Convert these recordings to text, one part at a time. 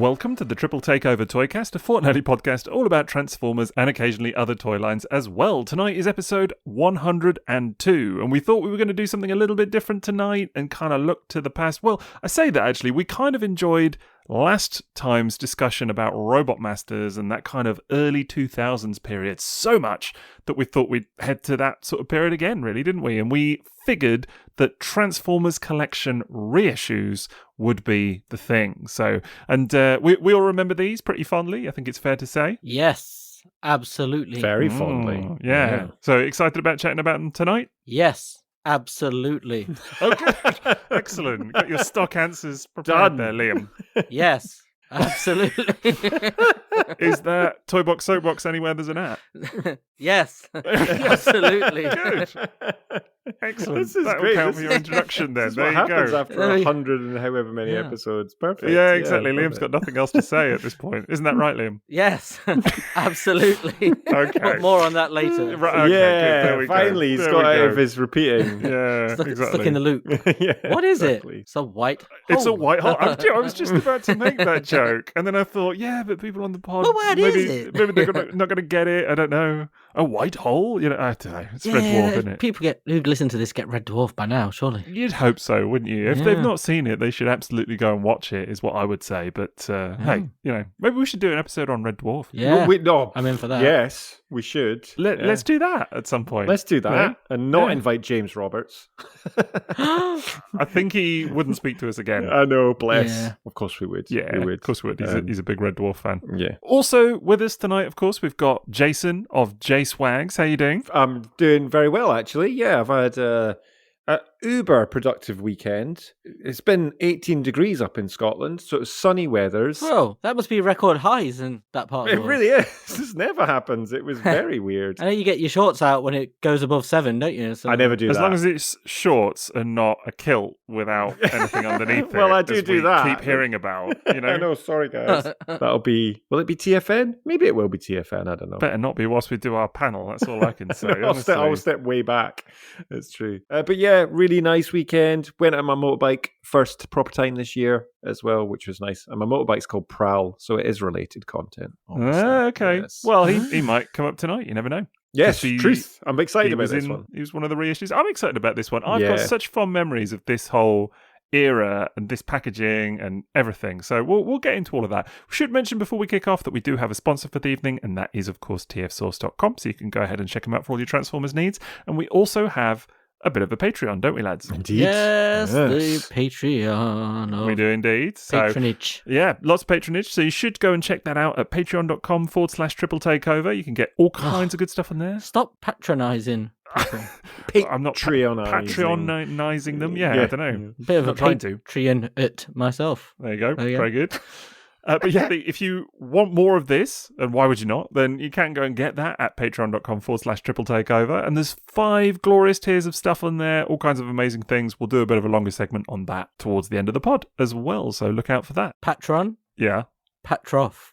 welcome to the Triple Takeover Toycast, a fortnightly podcast all about Transformers and occasionally other toy lines as well. Tonight is episode 102, and we thought we were going to do something a little bit different tonight and kind of look to the past. Well, I say that actually, we kind of enjoyed last time's discussion about Robot Masters and that kind of early 2000s period so much that we thought we'd head to that sort of period again, really, didn't we? And we figured that Transformers Collection reissues would be the thing. So, and we all remember these pretty fondly, I think it's fair to say. Yes, absolutely. Very fondly. Yeah. So excited about chatting about them tonight? Yes, absolutely. Oh, good. Excellent. Got your stock answers prepared there, Liam. Yes, absolutely. Is that Toy Box Soapbox anywhere there's an at? Yes, absolutely. Good. Excellent. This is That'll great. count for your introduction then. This is there what you happens go. after 100 and however many episodes. Perfect. Yeah, exactly. love Liam's it. got nothing else to say at this point. Isn't that right, Liam? Yes, absolutely. Okay. But more on that later. Right, okay, Yeah, good. There we finally go. he's There got we out go. of his repeating. Yeah, Stuck exactly. in the loop. Yeah, What is exactly. it? It's a white hole. It's a white hole. I was just about to make that joke, and then I thought, yeah, but people on the pod, What word maybe, is it? maybe they're not going to get it. I don't know. A white hole? You know, I don't know. It's Red Dwarf, isn't it? People who listen to this get Red Dwarf by now, surely. You'd hope so, wouldn't you? If they've not seen it, they should absolutely go and watch it, is what I would say. But hey, you know, maybe we should do an episode on Red Dwarf. Yeah, No, I'm in for that. Yes, we should. Let's do that at some point. Let's do that Yeah. and not Yeah. invite James Roberts. I think he wouldn't speak to us again. I know, bless. Yeah. Of course we would. Yeah, we would. of course we would. He's a big Red Dwarf fan. Yeah. Also with us tonight, of course, we've got Jason of J Swags. How you doing? I'm doing very well, actually. Yeah, I've had a uber productive weekend. It's been 18 degrees up in Scotland, so it's sunny weathers. Whoa, that must be record highs in that part of It the world. really is. This never happens. It was very weird. I know you get your shorts out when it goes above 7, don't you? So I never do As that. long as it's shorts and not a kilt without anything underneath Well, it. I do as do we that. keep hearing about, you know. I know, sorry guys. Will it be TFN? Maybe it will be TFN, I don't know. Better not be whilst we do our panel. That's all I can say. I'll honestly. step way back. It's true. But yeah, really nice weekend. Went on my motorbike, first proper time this year as well, which was nice. And my motorbike's called Prowl, so it is related content. obviously. Okay. Yes. Well, he might come up tonight. You never know. Yes, he- truth. I'm excited He about was this one. He was one of the reissues. I'm excited about this one. I've got Yeah. such fond memories of this whole era and this packaging and everything. So we'll get into all of that. We should mention before we kick off that we do have a sponsor for the evening, and that is, of course, tfsource.com. So you can go ahead and check them out for all your Transformers needs. And we also have a bit of a Patreon, don't we, lads? Indeed. Yes, the Patreon. We do indeed. So, Patronage. yeah, lots of patronage. So you should go and check that out at patreon.com/triple takeover. You can get all kinds of good stuff on there. Stop patronising people. I'm not Patreonising. patronizing them. Yeah, I don't know. Bit of I'm a trying to. Patreon it myself. There you go. There you go. Very good. But yeah, if you want more of this, and why would you not, then you can go and get that at patreon.com/triple takeover. And there's 5 glorious tiers of stuff on there, all kinds of amazing things. We'll do a bit of a longer segment on that towards the end of the pod as well. So look out for that. Patron, Yeah. Patroff.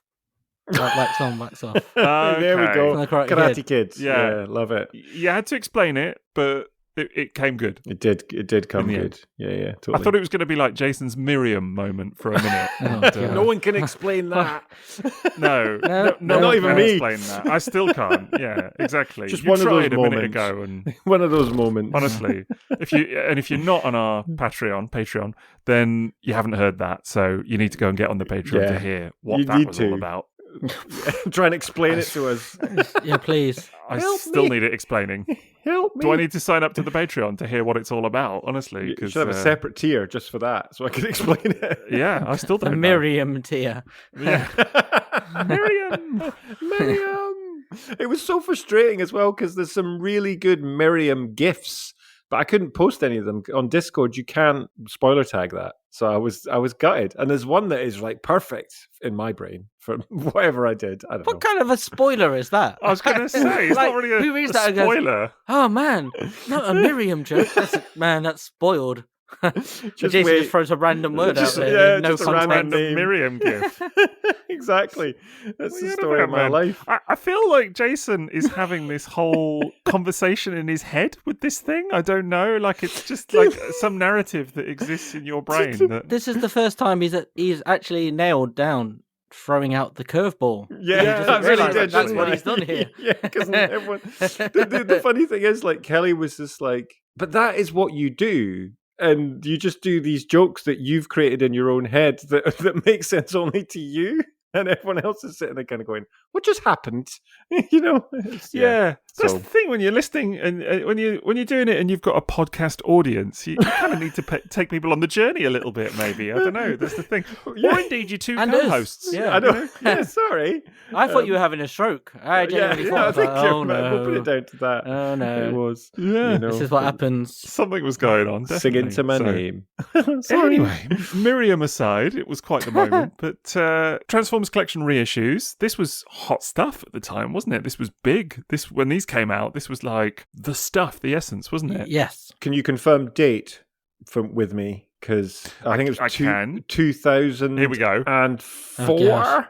Wax on, wax off. There we Okay. go. From the Karate Karate Kids. Yeah. Love it. You had to explain it, but it came good. It did come In the good. Yeah, I totally. thought it was going to be like Jason's Miriam moment for a minute. Oh, And, dear. No one can explain that. No, No, no, not one even can me. explain that. I still can't. Yeah, exactly. Just You one of tried those a minute moments. ago, and One of those moments. honestly, if you're not on our Patreon, then you haven't heard that. So you need to go and get on the Patreon Yeah. to hear what You that need was to. all about. Try and explain it to us. Yeah, please. I Help still me. need it explaining. Help me. Do I need to sign up to the Patreon to hear what it's all about? Honestly, You because should have a separate tier just for that, so I can explain it. yeah, I still The don't know. Miriam tier. Yeah. Miriam. Miriam. It was so frustrating as well because there's some really good Miriam gifs, but I couldn't post any of them on Discord. You can't spoiler tag that, so I was gutted. And there's one that is like perfect in my brain for whatever I did. I don't know. What kind of a spoiler is that? I was going to say, it's Like, not really who a reads that and goes, spoiler. Oh man, not a Miriam joke. That's spoiled. Just Jason wait. just throws a random word Just- out there. yeah, no just a context. random Random Miriam gift. Exactly. That's What are the you story of about, my man? life. I feel like Jason is having this whole conversation in his head with this thing. I don't know. Like, it's just like some narrative that exists in your brain. That... This is the first time he's actually nailed down throwing out the curveball. Yeah, He just that really realised did. That's didn't what he? he's done here. Yeah, because everyone. The funny thing is, like, Kelly was just like, but that is what you do. And you just do these jokes that you've created in your own head that make sense only to you. And everyone else is sitting there kind of going, what just happened? You know? Yeah. That's So- the thing when you're listening and when you're doing it and you've got a podcast audience, you kind of need to take people on the journey a little bit, maybe. I don't know. That's the thing. Yeah. Or indeed, you two And us. co-hosts. Yeah. I know. Yeah, sorry. I thought you were having a stroke. I genuinely thought, I I was think like, oh we'll put no. it down to that. Oh no. It was. Yeah. You know, This is what happens. Something was going on. Sing Definitely. into my So- name. Sorry. Anyway, Miriam aside, it was quite the moment. But Transformers Collection reissues, this was hot stuff at the time, wasn't it? This was big. When these came out, this was like the stuff, the essence, wasn't it? Yes. Can you confirm date with me? Because I think it I was can. 2000. Here we go. And Oh, gosh.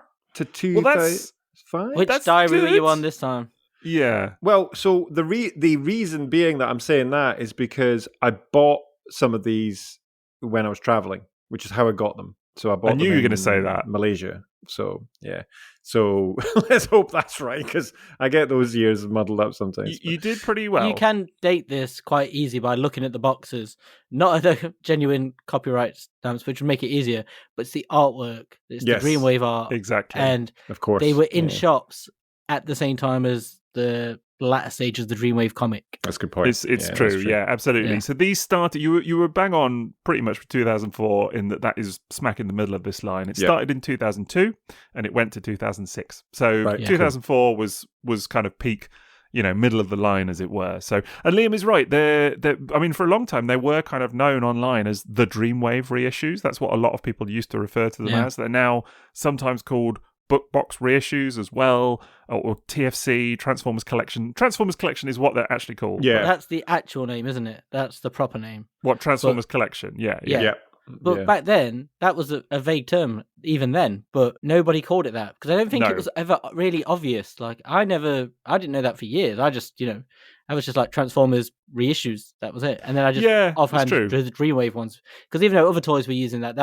to Well, that's 2005. Which That's diary were you good. on this time? yeah. Well, so the reason being that I'm saying that is because I bought some of these when I was traveling, which is how I got them. So I bought. knew them you were gonna in say that. Malaysia. So yeah. So let's hope that's right, because I get those years muddled up sometimes. You did pretty well. You can date this quite easy by looking at the boxes, not the genuine copyright stamps, which would make it easier, but it's the artwork. It's Yes. the Dreamwave art. Exactly. And Of course, they were in Yeah. shops at the same time as the latter stage of the Dreamwave comic. That's a good point. It's Yeah, true, that's yeah, absolutely. Yeah. So these started. You were bang on pretty much for 2004 in that is smack in the middle of this line. It Yeah. started in 2002 and it went to 2006. So Right, yeah. 2004 was kind of peak, middle of the line as it were. So and Liam is right. They're I mean, for a long time they were kind of known online as the Dreamwave reissues. That's what a lot of people used to refer to them Yeah. as. They're now sometimes called book box reissues as well, or TFC, Transformers Collection. Transformers Collection is what they're actually called. Yeah. That's the actual name, isn't it? That's the proper name. What Transformers Collection? Yeah. Yeah. Yeah. But Yeah. back then, that was a vague term, even then. But nobody called it that because I don't think No. it was ever really obvious. Like I didn't know that for years. I just, I was just like Transformers reissues. That was it. And then I just Yeah, that's offhand true. drew the Dreamwave ones because even though other toys were using that,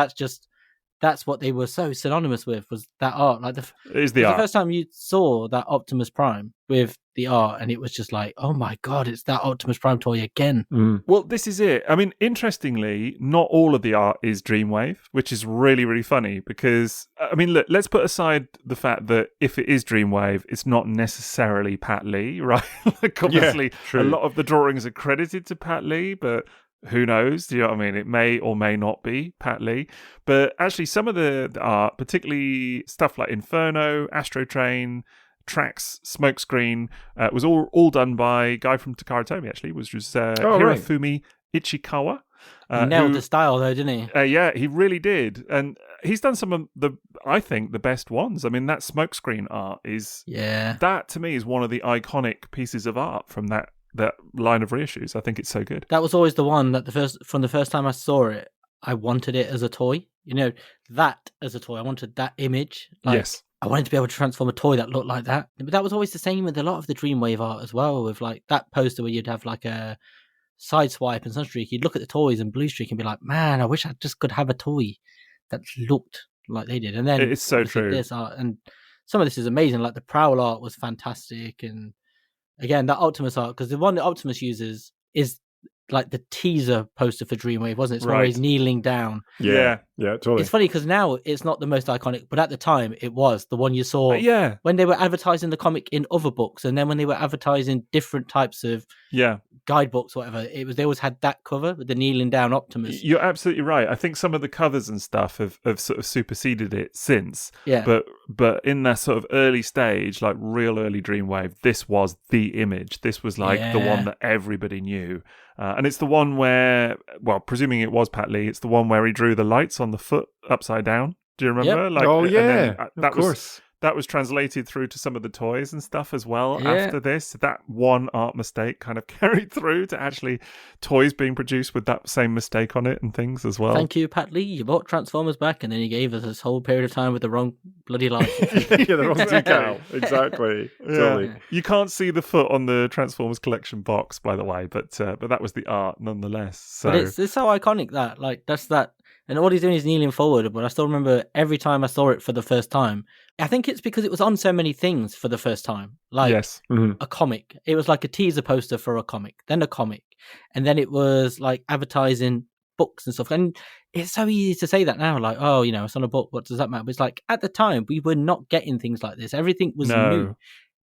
that's what they were so synonymous with was that art. Like It is the the art. first time you saw that Optimus Prime with the art, and it was just like, oh my god, it's that Optimus Prime toy again. Mm. Well, this is it. I mean, interestingly, not all of the art is Dreamwave, which is really, really funny because, I mean, look, let's put aside the fact that if it is Dreamwave, it's not necessarily Pat Lee, right? Like, obviously, true. a lot of the drawings are credited to Pat Lee, but who knows? Do you know what I mean? It may or may not be Pat Lee. But actually, some of the art, particularly stuff like Inferno, Astro Train, Tracks, Smokescreen, was all done by a guy from Takara Tomy, actually, which was right. Hirofumi Ichikawa. He nailed who- the style though, didn't he? yeah, he really did. And he's done some of I think, the best ones. I mean, that Smokescreen art is, Yeah. that to me is one of the iconic pieces of art from that line of reissues. I think it's so good. That was always the one that from the first time I saw it, I wanted it as a toy. That as a toy. I wanted that image. Like, Yes. I wanted to be able to transform a toy that looked like that. But that was always the same with a lot of the Dreamwave art as well, with like that poster where you'd have like a Sideswipe and Sunstreak. You'd look at the toys and Bluestreak and be like, man, I wish I just could have a toy that looked like they did. And then It's so obviously true. This art, and some of this is amazing. Like the Prowl art was fantastic. And again, that Optimus art, because the one that Optimus uses is like the teaser poster for Dreamwave, wasn't it? It's one where Right. he's kneeling down. Yeah, totally. It's funny because now it's not the most iconic, but at the time it was the one you saw Yeah. when they were advertising the comic in other books, and then when they were advertising different types of Yeah. guidebooks, or whatever. They always had that cover with the kneeling down Optimus. You're absolutely right. I think some of the covers and stuff have sort of superseded it since. Yeah. But in that sort of early stage, like real early Dreamwave, this was the image. This was like the Yeah. one that everybody knew. And it's the one where, well, presuming it was Pat Lee, it's the one where he drew the lights on the foot upside down. Do you remember? Yep. Like, oh and yeah, then, of course. that was translated through to some of the toys and stuff as well Yeah. after this. That one art mistake kind of carried through to actually toys being produced with that same mistake on it and things as well. Thank you, Pat Lee. You bought Transformers back, and then you gave us this whole period of time with the wrong bloody light. Yeah, the wrong Exactly. decal. Exactly. Yeah. Totally. You can't see the foot on the Transformers Collection box, by the way, but that was the art nonetheless. So But it's so iconic that, like, that's that And all he's doing is kneeling forward. But I still remember every time I saw it for the first time. I think it's because it was on so many things for the first time. Like Yes. a comic. It was like a teaser poster for a comic, then a comic. And then it was like advertising books and stuff. And it's so easy to say that now. Like, oh, it's on a book. What does that matter? But it's like at the time, we were not getting things like this. Everything was new.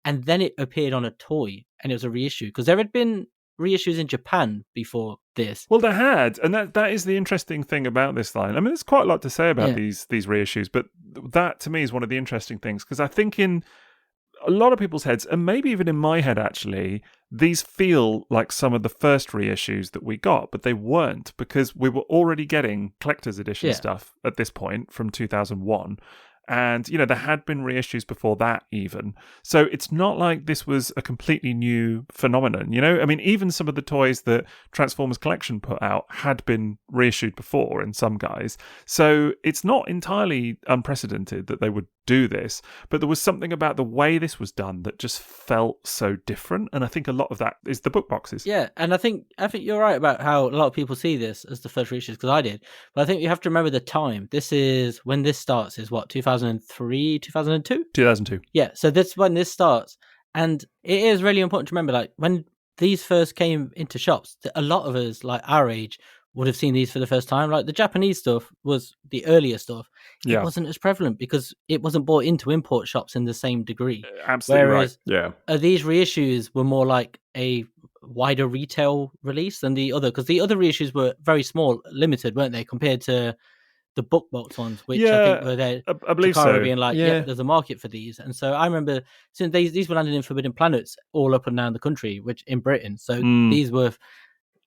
And then it appeared on a toy and it was a reissue. Because there had been reissues in Japan before this. Well, they had, and that is the interesting thing about this line. I mean, there's quite a lot to say about these reissues, but that to me is one of the interesting things, because I think in a lot of people's heads, and maybe even in my head actually, these feel like some of the first reissues that we got, but they weren't, because we were already getting collector's edition stuff at this point from 2001. And, there had been reissues before that even. So it's not like this was a completely new phenomenon, I mean, even some of the toys that Transformers Collection put out had been reissued before in some guys. So it's not entirely unprecedented that they would do this, but there was something about the way this was done that just felt so different. And I think a lot of that is the book boxes. Yeah, and I think you're right about how a lot of people see this as the first reissues, because I did. But I think you have to remember the time. This is when this starts, is what, 2003, 2002? 2002. Yeah, so that's when this starts. And it is really important to remember, like, when these first came into shops, a lot of us, like our age, would have seen these for the first time. Like the Japanese stuff was the earlier stuff. It wasn't as prevalent because it wasn't bought into import shops in the same degree. Absolutely. Whereas, right. Yeah. These reissues were more like a wider retail release than the other, because the other reissues were very small, limited, weren't they, compared to the book box ones, which I think were there. I believe Takara so. being like, there's a market for these. And so I remember since these were landing in Forbidden Planets all up and down the country, which in Britain. So these were,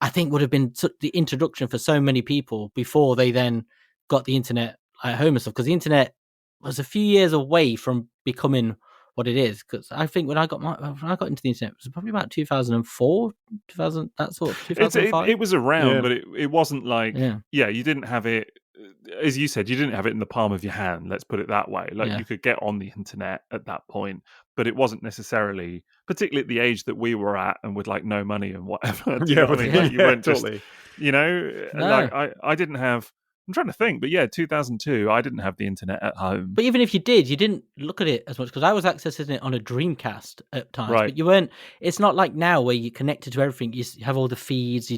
I think, would have been the introduction for so many people before they then got the internet at home and stuff, because the internet was a few years away from becoming what it is. Because I think when I got into the internet, it was probably about 2004, 2000, that sort of 2005. It was around, but it wasn't like, you didn't have it, as you said, you didn't have it in the palm of your hand, let's put it that way. Like you could get on the internet at that point, but it wasn't necessarily, particularly at the age that we were at and with like no money and whatever. You know what I mean? Like, you weren't totally. Like I didn't have, I'm trying to think, but 2002, I didn't have the internet at home. But even if you did, you didn't look at it as much, because I was accessing it on a Dreamcast at times. Right. But you weren't. It's not like now where you're connected to everything. You have all the feeds.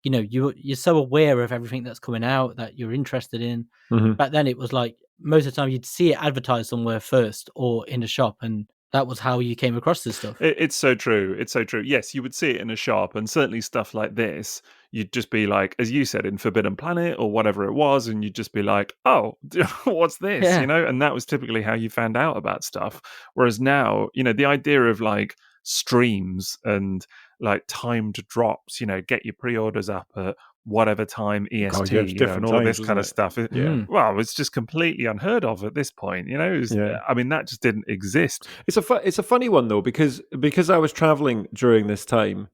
You're so aware of everything that's coming out that you're interested in. Mm-hmm. Back then, it was like most of the time you'd see it advertised somewhere first or in a shop, and that was how you came across this stuff. It's so true. It's so true. Yes, you would see it in a shop, and certainly stuff like this, you'd just be like, as you said, in Forbidden Planet or whatever it was, and you'd just be like, oh, what's this? Yeah. And that was typically how you found out about stuff. Whereas now, the idea of like streams and like timed drops, get your pre-orders up at whatever time EST, and all this kind of stuff. Well, it's just completely unheard of at this point. I mean, that just didn't exist. It's a funny one though, because I was traveling during this time.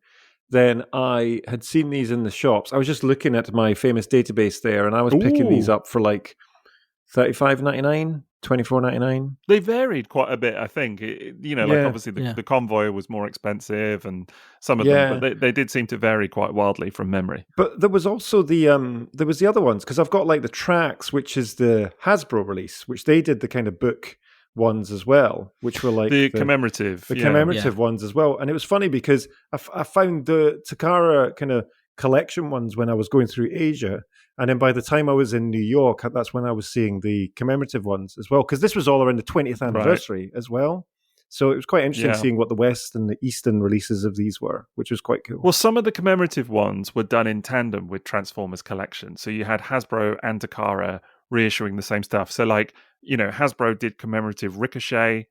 Then I had seen these in the shops. I was just looking at my famous database there, and I was picking these up for like $35.99, $24.99. They varied quite a bit, I think. Obviously the Convoy was more expensive, and some of them, but they did seem to vary quite wildly from memory. But there was also the other ones, because I've got like the Tracks, which is the Hasbro release, which they did the kind of book ones as well, which were like the commemorative ones as well. And it was funny because I found the Takara kind of collection ones when I was going through Asia, and then by the time I was in New York, that's when I was seeing the commemorative ones as well, because this was all around the 20th anniversary as well. So it was quite interesting seeing what the West and the Eastern releases of these were, which was quite cool. Well, some of the commemorative ones were done in tandem with Transformers Collection. So you had Hasbro and Takara reissuing the same stuff. So like, Hasbro did commemorative Ricochet,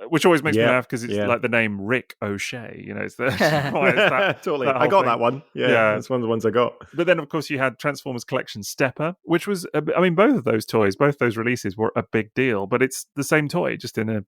which always makes me laugh because it's like the name Rick O'Shea. It's the totally. I got that one. Yeah, that's one of the ones I got. But then, of course, you had Transformers Collection Stepper, which was, both of those toys, both those releases were a big deal. But it's the same toy, just in a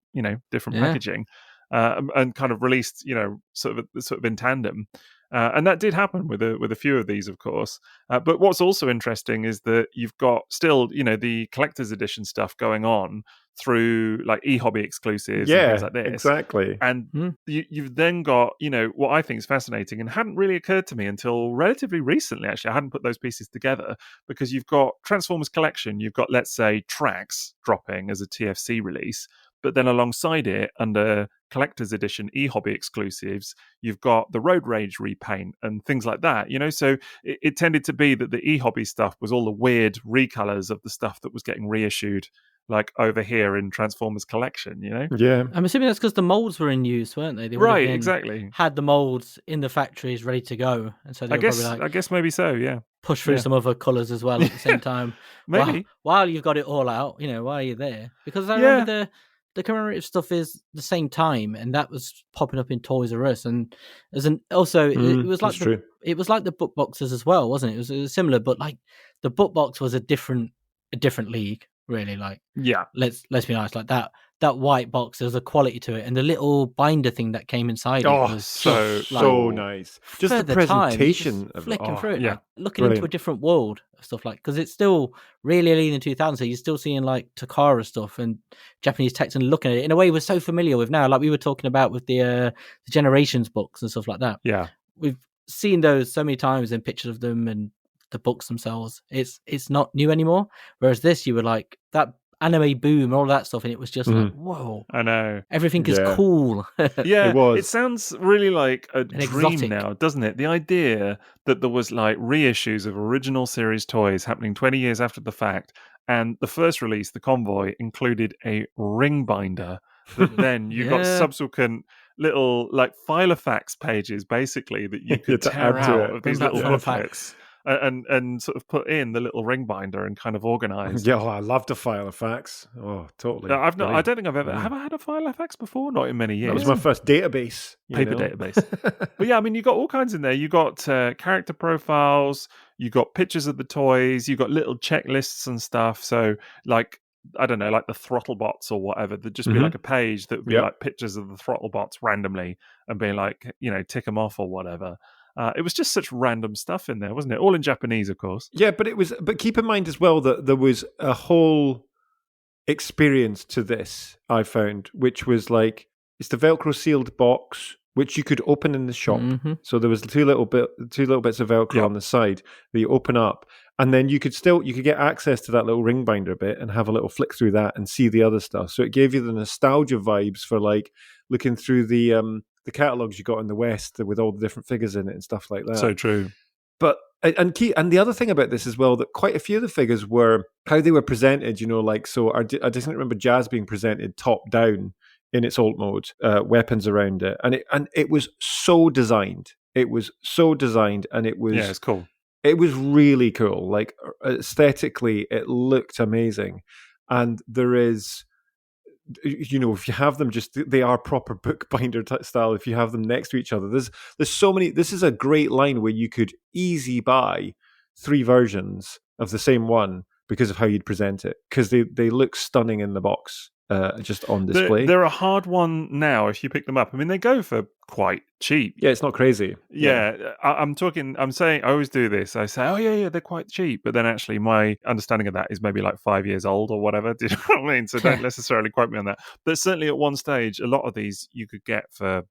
different packaging, and kind of released, sort of in tandem. And that did happen with a few of these, of course. But what's also interesting is that you've got still, the collector's edition stuff going on through like e-hobby exclusives and things like this. Exactly. And you've then got, what I think is fascinating and hadn't really occurred to me until relatively recently, actually. I hadn't put those pieces together because you've got Transformers Collection, you've got, let's say, Tracks dropping as a TFC release, but then alongside it, under collector's edition e-hobby exclusives, you've got the Road Rage repaint and things like that, So it tended to be that the e-hobby stuff was all the weird recolors of the stuff that was getting reissued, like over here in Transformers Collection, Yeah. I'm assuming that's because the molds were in use, weren't they? They right, exactly. Had the molds in the factories ready to go, and so they were probably like, I guess maybe so, yeah. Push through some other colours as well at the same time. Maybe while you've got it all out, while you're there, because I remember the commemorative stuff is the same time, and that was popping up in Toys R Us, and also it was like it was like the book boxes as well, wasn't it? It was similar, but like the book box was a different league, really. Like, let's be honest, like that white box, there's a quality to it, and the little binder thing that came inside it was so nice. Just the presentation of flicking through it, like, looking brilliant. into a different world of stuff, like, because it's still really early in the 2000s, so you're still seeing like Takara stuff and Japanese text, and looking at it in a way we're so familiar with now, like we were talking about with the Generations books and stuff like that. Yeah, we've seen those so many times and pictures of them and the books themselves. It's not new anymore, whereas this, you were like that anime boom and all that stuff, and it was just like, whoa, I know, everything is cool. Yeah, it was. It sounds really like a dream exotic now, doesn't it? The idea that there was like reissues of original series toys happening 20 years after the fact, and the first release, the Convoy, included a ring binder that then you got subsequent little like filofax pages, basically, that you could tear out of these little booklets. And sort of put in the little ring binder and kind of organize. Yeah, I love the filofax. Oh, totally. I don't think I've ever have I had a filofax before? Not in many years. That was my first database, paper database. But yeah, I mean, you got all kinds in there. You got character profiles. You got pictures of the toys. You got little checklists and stuff. So like, I don't know, like the throttle bots or whatever. There'd just be like a page that would be like pictures of the throttle bots randomly and being like, tick them off or whatever. It was just such random stuff in there, wasn't it? All in Japanese, of course. Yeah, but keep in mind as well that there was a whole experience to this, I found, which was like, it's the Velcro sealed box, which you could open in the shop. So there was two little bits of Velcro on the side that you open up, and then you could get access to that little ring binder bit and have a little flick through that and see the other stuff. So it gave you the nostalgia vibes for like looking through the catalogs you got in the West with all the different figures in it and stuff like that. So true. But and the other thing about this as well, that quite a few of the figures were how they were presented. So I distinctly remember Jazz being presented top down in its alt mode, weapons around it, and it was so designed. It was so designed, and it was it's cool. It was really cool. Like aesthetically, it looked amazing, and there is. If you have them, they are proper bookbinder style. If you have them next to each other, there's so many. This is a great line where you could easy buy 3 versions of the same one because of how you'd present it, because they look stunning in the box, just on display. They're a hard one now if you pick them up. I mean, they go for quite cheap. Yeah, it's not crazy. Yeah. I'm saying, I always do this. I say, oh yeah, they're quite cheap. But then actually my understanding of that is maybe like 5 years old or whatever. Do you know what I mean? So don't necessarily quote me on that. But certainly at one stage, a lot of these you could get for,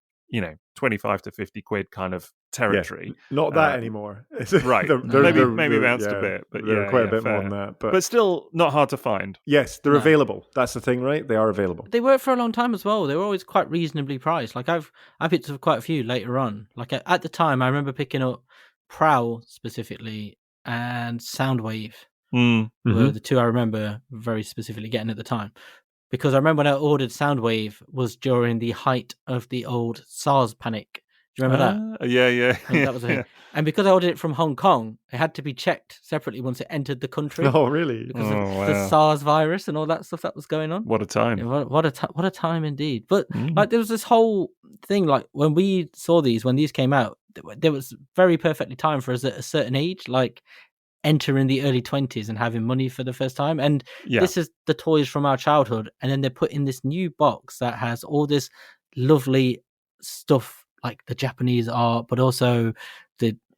25 to 50 quid kind of territory. Yeah, not that anymore. Right. Maybe bounced a bit, but they're quite a bit more than that. But still not hard to find. Yes, they're available. That's the thing, right? They are available. They were for a long time as well. They were always quite reasonably priced. Like I picked up quite a few later on. Like at the time, I remember picking up Prowl specifically and Soundwave were the two I remember very specifically getting at the time. Because I remember when I ordered Soundwave was during the height of the old SARS panic. Do you remember that? Yeah. That was a thing. And because I ordered it from Hong Kong, it had to be checked separately once it entered the country. Oh, really? Because of the SARS virus and all that stuff that was going on. What a time. Yeah, what a time indeed. But like there was this whole thing, like when we saw when these came out, there was very perfectly timed for us at a certain age, like entering the early 20s and having money for the first time. And this is the toys from our childhood. And then they put in this new box that has all this lovely stuff like the Japanese art, but also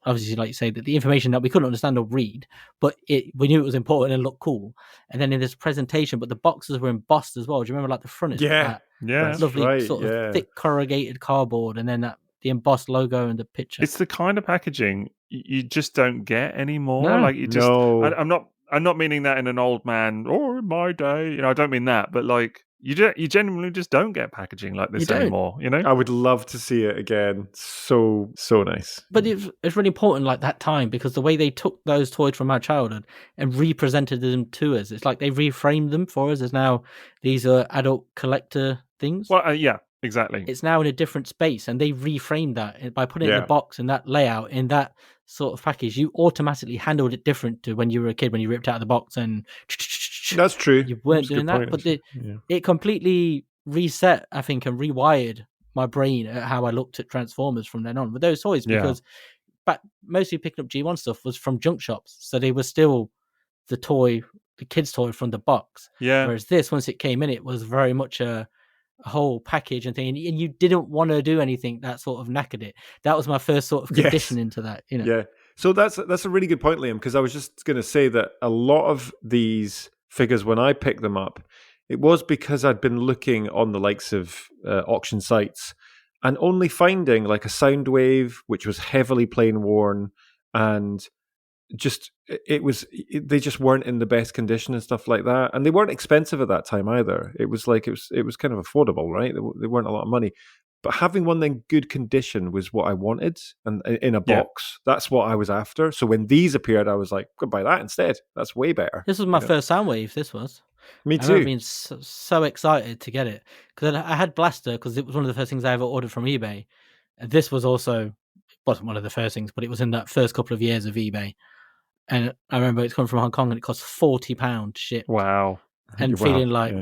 obviously, like you say, that the information that we couldn't understand or read, but we knew it was important and looked cool. And then in this presentation, but the boxes were embossed as well. Do you remember like the front? It's got that lovely sort of thick corrugated cardboard, and then the embossed logo and the picture. It's the kind of packaging you just don't get anymore. No. Like I'm not meaning that in an old man or in my day. I don't mean that, but like you genuinely just don't get packaging like this anymore. I would love to see it again. So nice. But it's really important, like that time, because the way they took those toys from our childhood and represented them to us, it's like they reframed them for us as now these are adult collector things. Well, yeah. Exactly. It's now in a different space, and they reframed that by putting it in the box and that layout in that sort of package. You automatically handled it different to when you were a kid, when you ripped out of the box and that's true. You weren't doing that, but it completely reset, I think, and rewired my brain at how I looked at Transformers from then on with those toys, because but mostly picking up G1 stuff was from junk shops, so they were still the kids' toy from the box. Yeah. Whereas this, once it came in, it was very much a whole package and thing, and you didn't want to do anything that sort of knackered it. That was my first sort of conditioning to that. Yeah. So that's a really good point, Liam, because I was just going to say that a lot of these figures, when I picked them up, it was because I'd been looking on the likes of auction sites and only finding like a Soundwave, which was heavily plane worn, and they just weren't in the best condition and stuff like that, and they weren't expensive at that time either. It was kind of affordable, right? They weren't a lot of money, but having one in good condition was what I wanted, and in a box, that's what I was after. So when these appeared, I was like, go buy that instead. That's way better. This was my first Soundwave. This was. Me too. I remember being so excited to get it, because I had Blaster, because it was one of the first things I ever ordered from eBay, and this was also, it wasn't one of the first things, but it was in that first couple of years of eBay. And I remember it's coming from Hong Kong, and it cost £40 shipped. Wow. And feeling like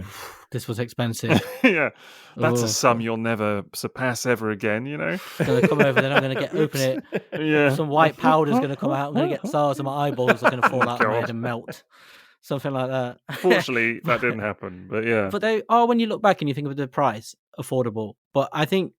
this was expensive. Yeah. That's a sum you'll never surpass ever again, So they come over, then I'm going to open it. Yeah. Some white powder's going to come out. I'm going to get SARS, and my eyeballs are going to fall out of my head and melt. Something like that. Fortunately, that didn't happen, but yeah. But they are, when you look back and you think of the price, affordable. But I think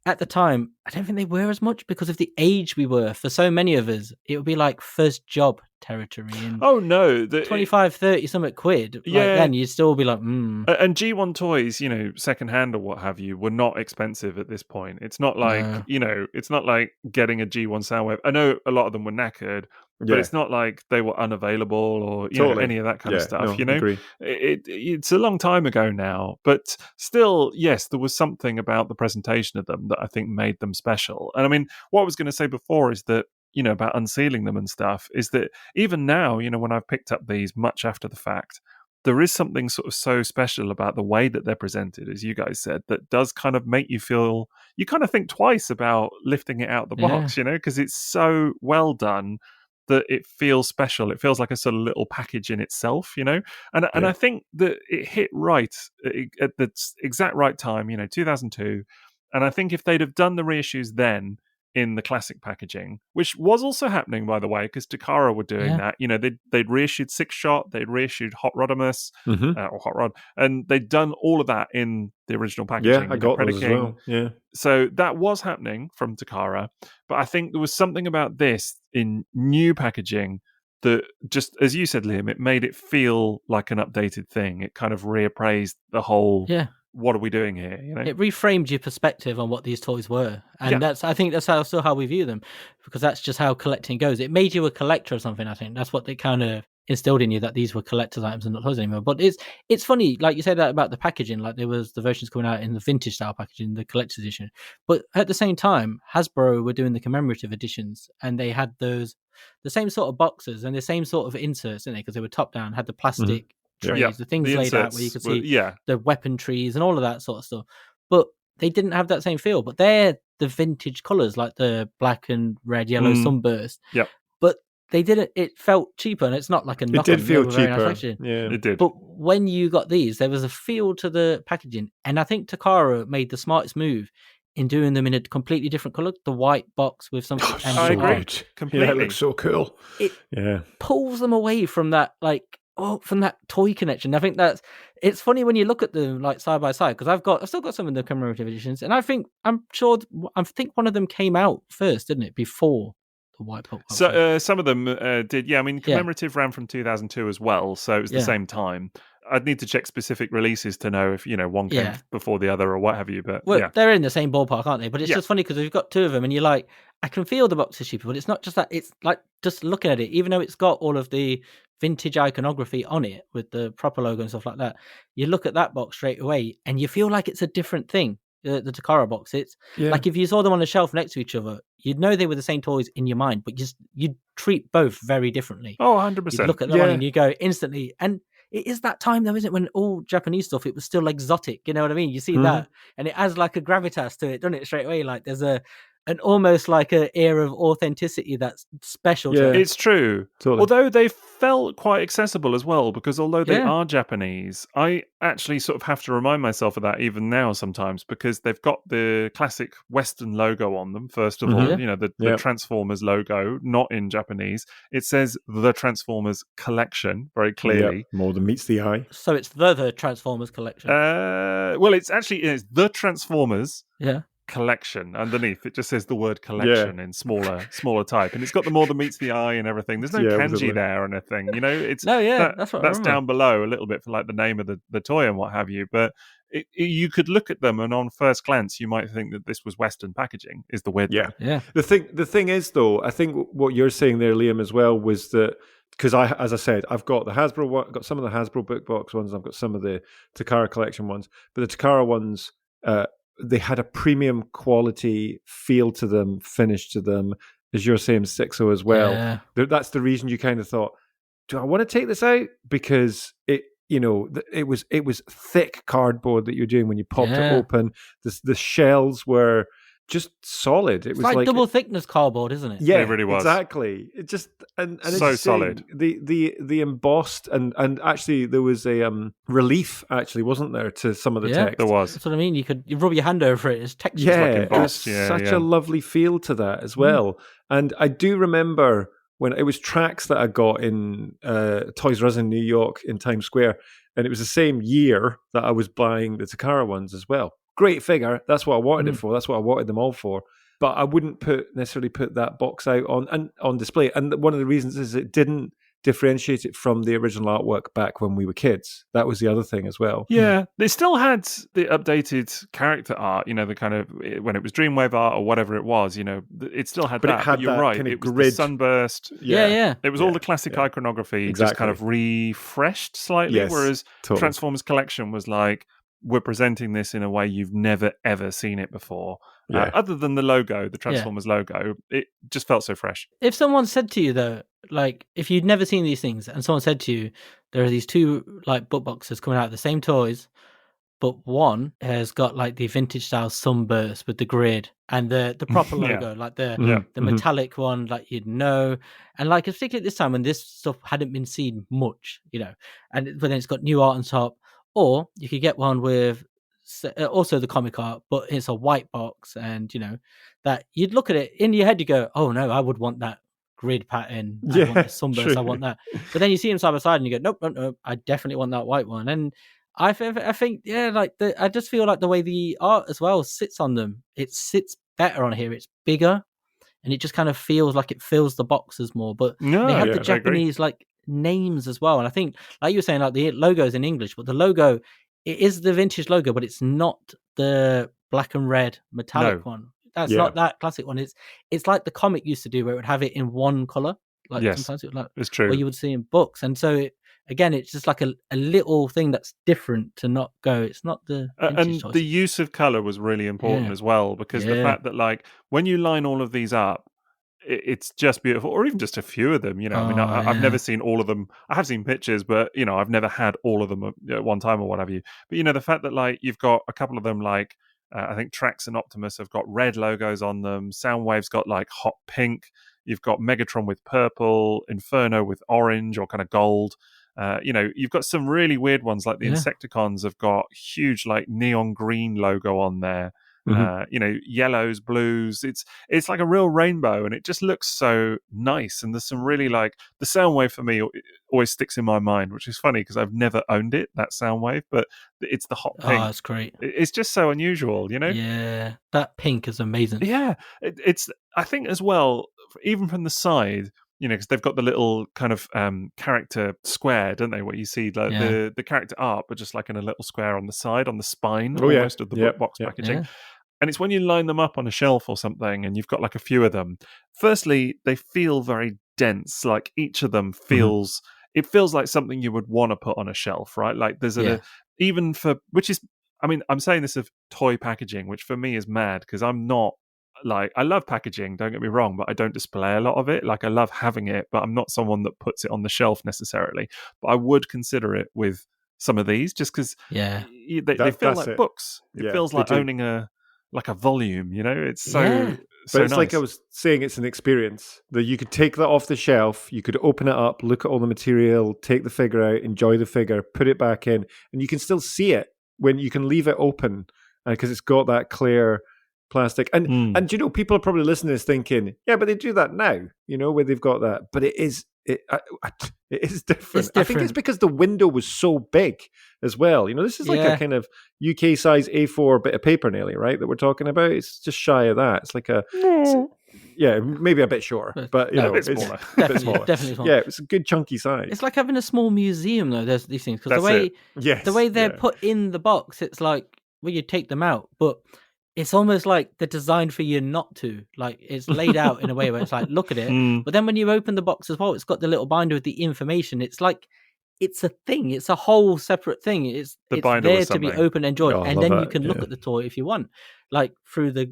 at the time, I don't think they were as much because of the age we were. For so many of us, it would be like first job territory. And oh, no. 25, 30 something quid. Yeah. Then you'd still be like, And G1 toys, secondhand or what have you, were not expensive at this point. It's not like, it's not like getting a G1 Soundwave. I know a lot of them were knackered, but it's not like they were unavailable or any of that kind of stuff. Agree. It's a long time ago now, but still, yes, there was something about the presentation of them that I think made them special. And I mean, what I was going to say before is that, about unsealing them and stuff, is that even now, when I've picked up these much after the fact, there is something sort of so special about the way that they're presented, as you guys said, that does kind of make you feel, you kind of think twice about lifting it out the box, because it's so well done that it feels special. It feels like a sort of little package in itself, and I think that it hit right at the exact right time, 2002. And I think if they'd have done the reissues then in the classic packaging, which was also happening, by the way, because Takara were doing that. They'd reissued Six Shot, they'd reissued Hot Rodimus, or Hot Rod, and they'd done all of that in the original packaging. Yeah, I got those as well. Yeah. So that was happening from Takara, but I think there was something about this in new packaging that just, as you said, Liam, it made it feel like an updated thing. It kind of reappraised the whole... what are we doing here? It reframed your perspective on what these toys were, and I think that's also how we view them, because that's just how collecting goes. It made you a collector of something. I think that's what they kind of instilled in you, that these were collector's items and not toys anymore. But it's funny, like you said that about the packaging, like there was the versions coming out in the vintage style packaging, the collector's edition, but at the same time, Hasbro were doing the commemorative editions, and they had the same sort of boxes and the same sort of inserts in there, because they were top down, had the plastic. Trays, the things laid out where you could see the weapon trees and all of that sort of stuff, but they didn't have that same feel. But they're the vintage colors, like the black and red, yellow sunburst. But they didn't. It felt cheaper, and it's not like a knock. It did feel cheaper. Nice, it did. But when you got these, there was a feel to the packaging, and I think Takara made the smartest move in doing them in a completely different color. The white box with something. I agree. Completely. Yeah, it looks so cool. It pulls them away from that, like, from that toy connection. I think it's funny when you look at them like side by side, because I've still got some of the commemorative editions, and I think I think one of them came out first, didn't it, before the white book? So some of them did, yeah. I mean, Yeah. commemorative ran from 2002 as well, so it was the Yeah. same time. I'd need to check specific releases to know if one came Yeah. before the other or what have you. But Well, yeah, they're in the same ballpark, aren't they? But it's Yeah. just funny because we've got two of them, and you're like, I can feel the box is cheaper, but it's not just that. It's like just looking at it, even though it's got all of the vintage iconography on it with the proper logo and stuff like that. You look at that box straight away, and you feel like it's a different thing. The Takara box, it's like if you saw them on a shelf next to each other, you'd know they were the same toys in your mind, but you'd treat both very differently. Oh, 100%. You'd look at the one and you go instantly, and it is that time though, isn't it, when all Japanese stuff, it was still exotic, you know what I mean? You see that, and it has like a gravitas to it, doesn't it, straight away? Like there's an almost like an air of authenticity that's special to it. It's true. Totally. Although they felt quite accessible as well, because although they Yeah. are Japanese, I actually sort of have to remind myself of that even now sometimes, because they've got the classic Western logo on them, first of all, the Transformers logo, not in Japanese. It says the Transformers Collection very clearly. Yep. More than meets the eye. So it's the Transformers Collection. Well, it's the Transformers Yeah. Collection underneath. It just says the word collection in smaller type, and it's got the more than meets the eye and everything. There's no kanji there or anything, it's that's what that's down below a little bit for like the name of the toy and what have you, but you could look at them and on first glance you might think that this was Western packaging, is the weird thing. Yeah. The thing is though, I think what you're saying there, Liam, as well, was that because as I said, I've got the Hasbro one, I've got some of the Hasbro book box ones, I've got some of the Takara collection ones, but the Takara ones, they had a premium quality feel to them, finish to them, as you're saying, Sixo as well. Yeah. That's the reason you kind of thought, do I want to take this out? Because it was thick cardboard that you're doing when you popped it open. The shells were just solid. It was like double thickness cardboard, isn't it? Yeah, it really was. Exactly. It just and so it's solid. The embossed and actually there was a relief, actually, wasn't there, to some of the text? There was. That's what I mean. You rub your hand over it. It's textured. Yeah, like it was such a lovely feel to that as well. And I do remember when it was tracks that I got in Toys R Us in New York in Times Square, and it was the same year that I was buying the Takara ones as well. Great figure. That's what I wanted it for. That's what I wanted them all for. But I wouldn't necessarily put that box out on display. And one of the reasons is it didn't differentiate it from the original artwork back when we were kids. That was the other thing as well. Yeah, they still had the updated character art, the kind of, when it was Dreamwave art or whatever it was, it still had but that. It had but you're that right, kind of it was grid. the sunburst. Yeah. It was all the classic iconography, just kind of refreshed slightly, whereas Transformers Collection was like, we're presenting this in a way you've never, ever seen it before. Other than the logo, the Transformers logo, it just felt so fresh. If someone said to you, though, like, if you'd never seen these things and someone said to you, there are these two, like, book boxes coming out of the same toys, but one has got, like, the vintage style sunburst with the grid and the proper logo, like the metallic one, like, and, like, particularly at this time when this stuff hadn't been seen much, but then it's got new art on top. Or you could get one with also the comic art, but it's a white box, and that you'd look at it in your head, you go, "Oh no, I would want that grid pattern. I want the sunburst. True. I want that." But then you see them side by side, and you go, "Nope, I definitely want that white one." And I think, I just feel like the way the art as well sits on them, it sits better on here. It's bigger, and it just kind of feels like it fills the boxes more. But they have the Japanese like names as well, and I think, like you were saying, like the logo's in English, but the logo, it is the vintage logo, but it's not the black and red metallic one. That's not that classic one. It's like the comic used to do, where it would have it in one color. Like sometimes it would, like, it's true, where you would see in books, and so again, it's just like a little thing that's different to not go. It's not the and choice. The use of color was really important as well, because the fact that, like, when you line all of these up, it's just beautiful. Or even just a few of them, I've never seen all of them. I have seen pictures, but I've never had all of them at one time or what have you. But the fact that, like, you've got a couple of them, like I think Trax and Optimus have got red logos on them. Soundwave's got like hot pink. You've got Megatron with purple, Inferno with orange or kind of gold. You've got some really weird ones, like the Insecticons have got huge like neon green logo on there. Yellows, blues. It's like a real rainbow, and it just looks so nice. And there's some really like the Soundwave for me always sticks in my mind, which is funny because I've never owned it, that Soundwave, but it's the hot pink. Oh, it's great. It's just so unusual, Yeah, that pink is amazing. Yeah, it's. I think as well, even from the side, because they've got the little kind of character square, don't they? Where you see the character art, but just like in a little square on the side, on the spine, almost of the box packaging. Yeah. And it's when you line them up on a shelf or something, and you've got like a few of them. Firstly, they feel very dense. Like each of them feels. It feels like something you would want to put on a shelf, right? Like there's even for which is. I mean, I'm saying this of toy packaging, which for me is mad because I'm not like, I love packaging, don't get me wrong, but I don't display a lot of it. Like I love having it, but I'm not someone that puts it on the shelf necessarily. But I would consider it with some of these just because they feel like books. It feels like owning a volume, It's so... But it's nice. like I was saying, it's an experience that you could take that off the shelf, you could open it up, look at all the material, take the figure out, enjoy the figure, put it back in, and you can still see it when you can leave it open because it's got that clear plastic. And people are probably listening to this thinking, yeah, but they do that now, where they've got that. But it is different. I think it's because the window was so big as well. This is like a kind of UK size A4 bit of paper nearly, right? That we're talking about. It's just shy of that. It's like maybe a bit shorter, but a bit smaller. Definitely smaller. Yeah, it's a good chunky size. It's like having a small museum though. There's these things because the way they're put in the box, it's like you take them out, but it's almost like they're designed for you not to. Like it's laid out in a way where it's like, look at it. But then when you open the box as well, it's got the little binder with the information. It's like, it's a thing. It's a whole separate thing. It's there to be open and enjoyed. And then you can look at the toy if you want, like through the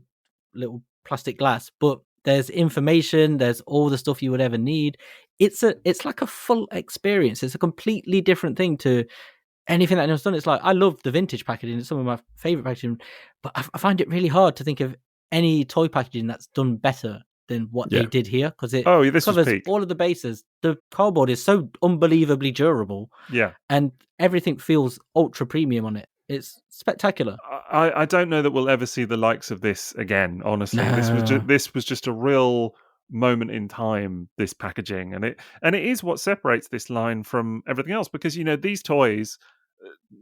little plastic glass. But there's information. There's all the stuff you would ever need. It's like a full experience. It's a completely different thing to anything that anyone's done. It's like, I love the vintage packaging. It's some of my favorite packaging, but I find it really hard to think of any toy packaging that's done better than what they did here because it covers all of the bases. The cardboard is so unbelievably durable, and everything feels ultra premium on it. It's spectacular. I don't know that we'll ever see the likes of this again. Honestly, this was just a real moment in time, this packaging, and it is what separates this line from everything else because these toys,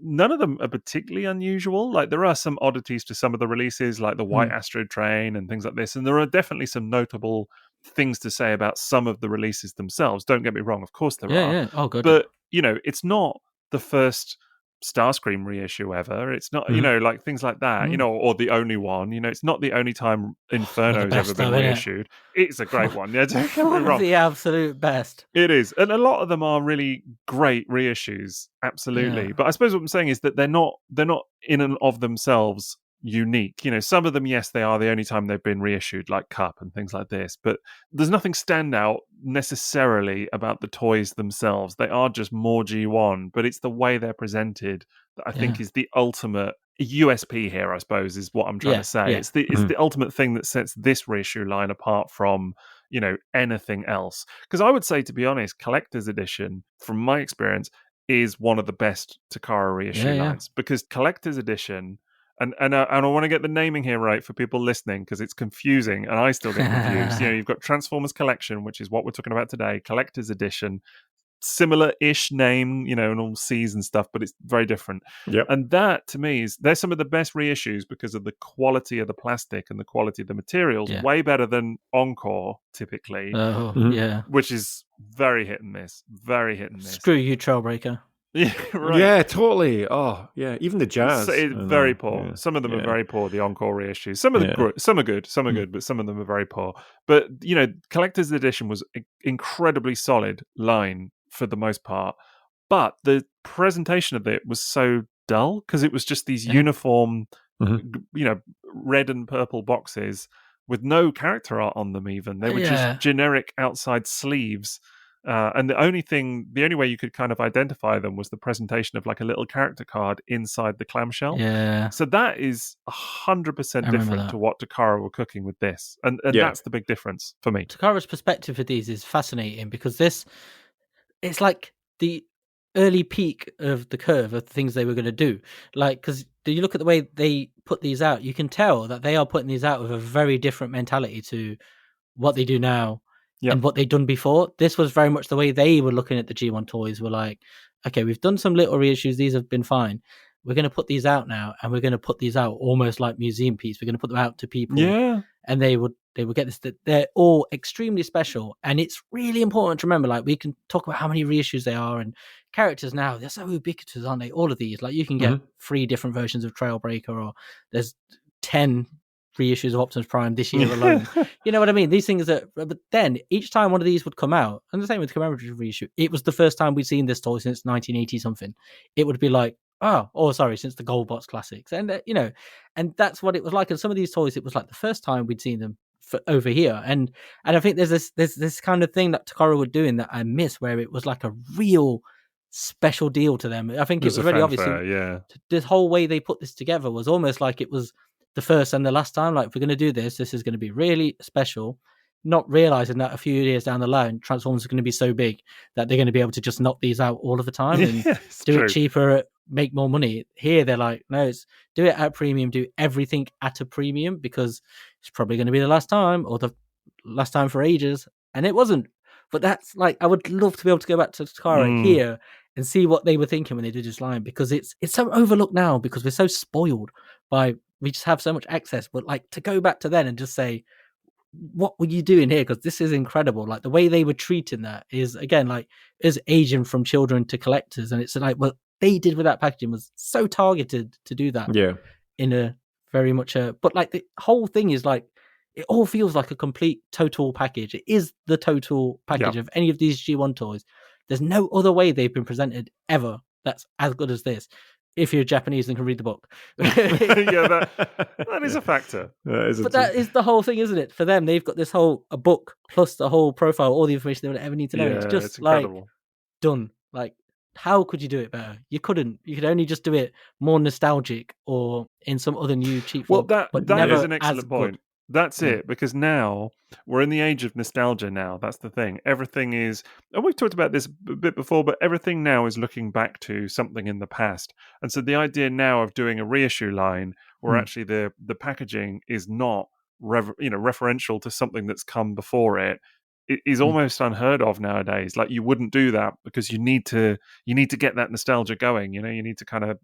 none of them are particularly unusual. Like there are some oddities to some of the releases, like the White Astrid train and things like this, and there are definitely some notable things to say about some of the releases themselves. Don't get me wrong, of course there are. Oh, good. But it's not the first Starscream reissue ever. It's not, like things like that, or the only one. It's not the only time Inferno's ever been reissued. It's a great one. Yeah, don't get me wrong. The absolute best. It is, and a lot of them are really great reissues. Absolutely, but I suppose what I'm saying is that they're not in and of themselves unique. Some of them, yes, they are the only time they've been reissued, like Cup and things like this. But there's nothing standout necessarily about the toys themselves. They are just more G1, but it's the way they're presented that I think is the ultimate USP here, I suppose, is what I'm trying to say. It's the ultimate thing that sets this reissue line apart from anything else. Because I would say, to be honest, Collector's Edition, from my experience, is one of the best Takara reissue lines because Collector's Edition. And I want to get the naming here right for people listening because it's confusing and I still get confused. You've got Transformers Collection, which is what we're talking about today, Collector's Edition, similar-ish name, and all C's and stuff, but it's very different. Yep. And that, to me, they're some of the best reissues because of the quality of the plastic and the quality of the materials, way better than Encore, typically. Which is very hit and miss. Very hit and miss. Screw you, Trailbreaker. Yeah, right. Yeah, totally. Oh, yeah. Even the jazz, very poor. Yeah. Some of them are very poor. The Encore reissues. Some of them, some are good. Some are good, but some of them are very poor. But Collector's Edition was an incredibly solid line for the most part. But the presentation of it was so dull because it was just these uniform, red and purple boxes with no character art on them. Even they were just generic outside sleeves. And the only way you could kind of identify them was the presentation of like a little character card inside the clamshell. Yeah. So that is 100% different to what Takara were cooking with this. And that's the big difference for me. Takara's perspective for these is fascinating because it's like the early peak of the curve of the things they were going to do. Like, because you look at the way they put these out, you can tell that they are putting these out with a very different mentality to what they do now and what they'd done before. This was very much the way they were looking at the G1 toys. Were like, okay, we've done some little reissues. These have been fine. We're going to put these out now, and we're going to put these out almost like museum piece. We're going to put them out to people, and they would get this. That they're all extremely special, and it's really important to remember. Like, we can talk about how many reissues they are and characters now. They're so ubiquitous, aren't they? All of these, like, you can get 3 different versions of Trailbreaker, or there's 10 reissues of Optimus Prime this year alone. You know what I mean? These things are, but then each time one of these would come out, and the same with the commemorative reissue, it was the first time we'd seen this toy since 1980 something. It would be like, since the Gold Box Classics, and and that's what it was like. And some of these toys, it was like the first time we'd seen them over here, and I think there's this kind of thing that Takara would do in that I miss, where it was like a real special deal to them. I think it was very obvious. This whole way they put this together was almost like it was the first and the last time. Like, if we're going to do this is going to be really special, not realizing that a few years down the line, Transformers is going to be so big that they're going to be able to just knock these out all of the time and do it cheaper, make more money. Here, they're like, no, it's do it at premium, do everything at a premium, because it's probably going to be the last time, or the last time for ages. And it wasn't. But that's like, I would love to be able to go back to Takara here and see what they were thinking when they did this line, because it's so overlooked now because we're so spoiled by, we just have so much access. But like, to go back to then and just say, what were you doing here? Because this is incredible. Like, the way they were treating that is, again, like, is aging from children to collectors. And it's like, what they did with that packaging was so targeted to do that. Yeah. In a very much but like, the whole thing is like, it all feels like a complete total package. It is the total package of any of these G1 toys. There's no other way they've been presented ever that's as good as this, if you're Japanese and can read the book. That is a factor. That is the whole thing, isn't it? For them, they've got this whole a book plus the whole profile, all the information they would ever need to know. It's just like done. Like, how could you do it better? You couldn't. You could only just do it more nostalgic or in some other new cheap form. Well, that is an excellent point. Good. That's it, because now we're in the age of nostalgia now. That's the thing. Everything is, and we've talked about this a bit before, but everything now is looking back to something in the past. And so the idea now of doing a reissue line where actually the packaging is not referential to something that's come before it is almost unheard of nowadays. Like, you wouldn't do that because you need to get that nostalgia going. You need to kind of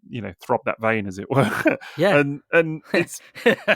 throb that vein, as it were. Yeah, and it's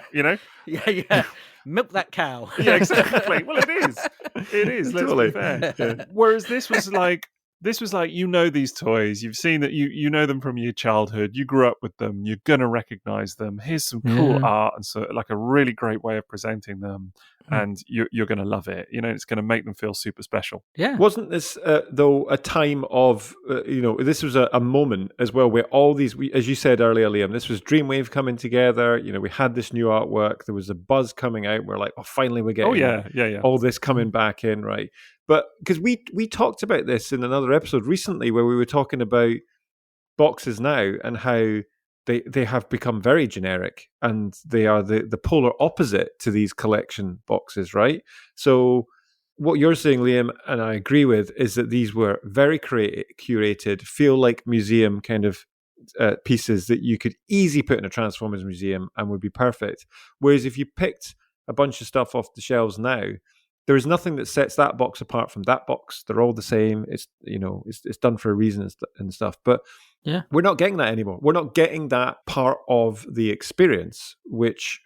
yeah. Milk that cow. Yeah, exactly. Well, it is. Let's be fair. Yeah. Whereas this was like these toys. You've seen that. You know them from your childhood. You grew up with them. You're gonna recognize them. Here's some cool art, and so like a really great way of presenting them. And you're going to love it. It's going to make them feel super special. Yeah. Wasn't this, though, a time of, this was a moment as well where all these, as you said earlier, Liam, this was Dreamwave coming together. We had this new artwork. There was a buzz coming out. We're like, finally we're getting all this coming back in, right? But because we talked about this in another episode recently where we were talking about boxes now and how they have become very generic, and they are the polar opposite to these collection boxes, right? So what you're saying, Liam, and I agree with, is that these were very curated, feel like museum kind of pieces that you could easily put in a Transformers museum and would be perfect. Whereas if you picked a bunch of stuff off the shelves now, there is nothing that sets that box apart from that box. They're all the same. It's it's done for a reason and stuff. But we're not getting that anymore. We're not getting that part of the experience, which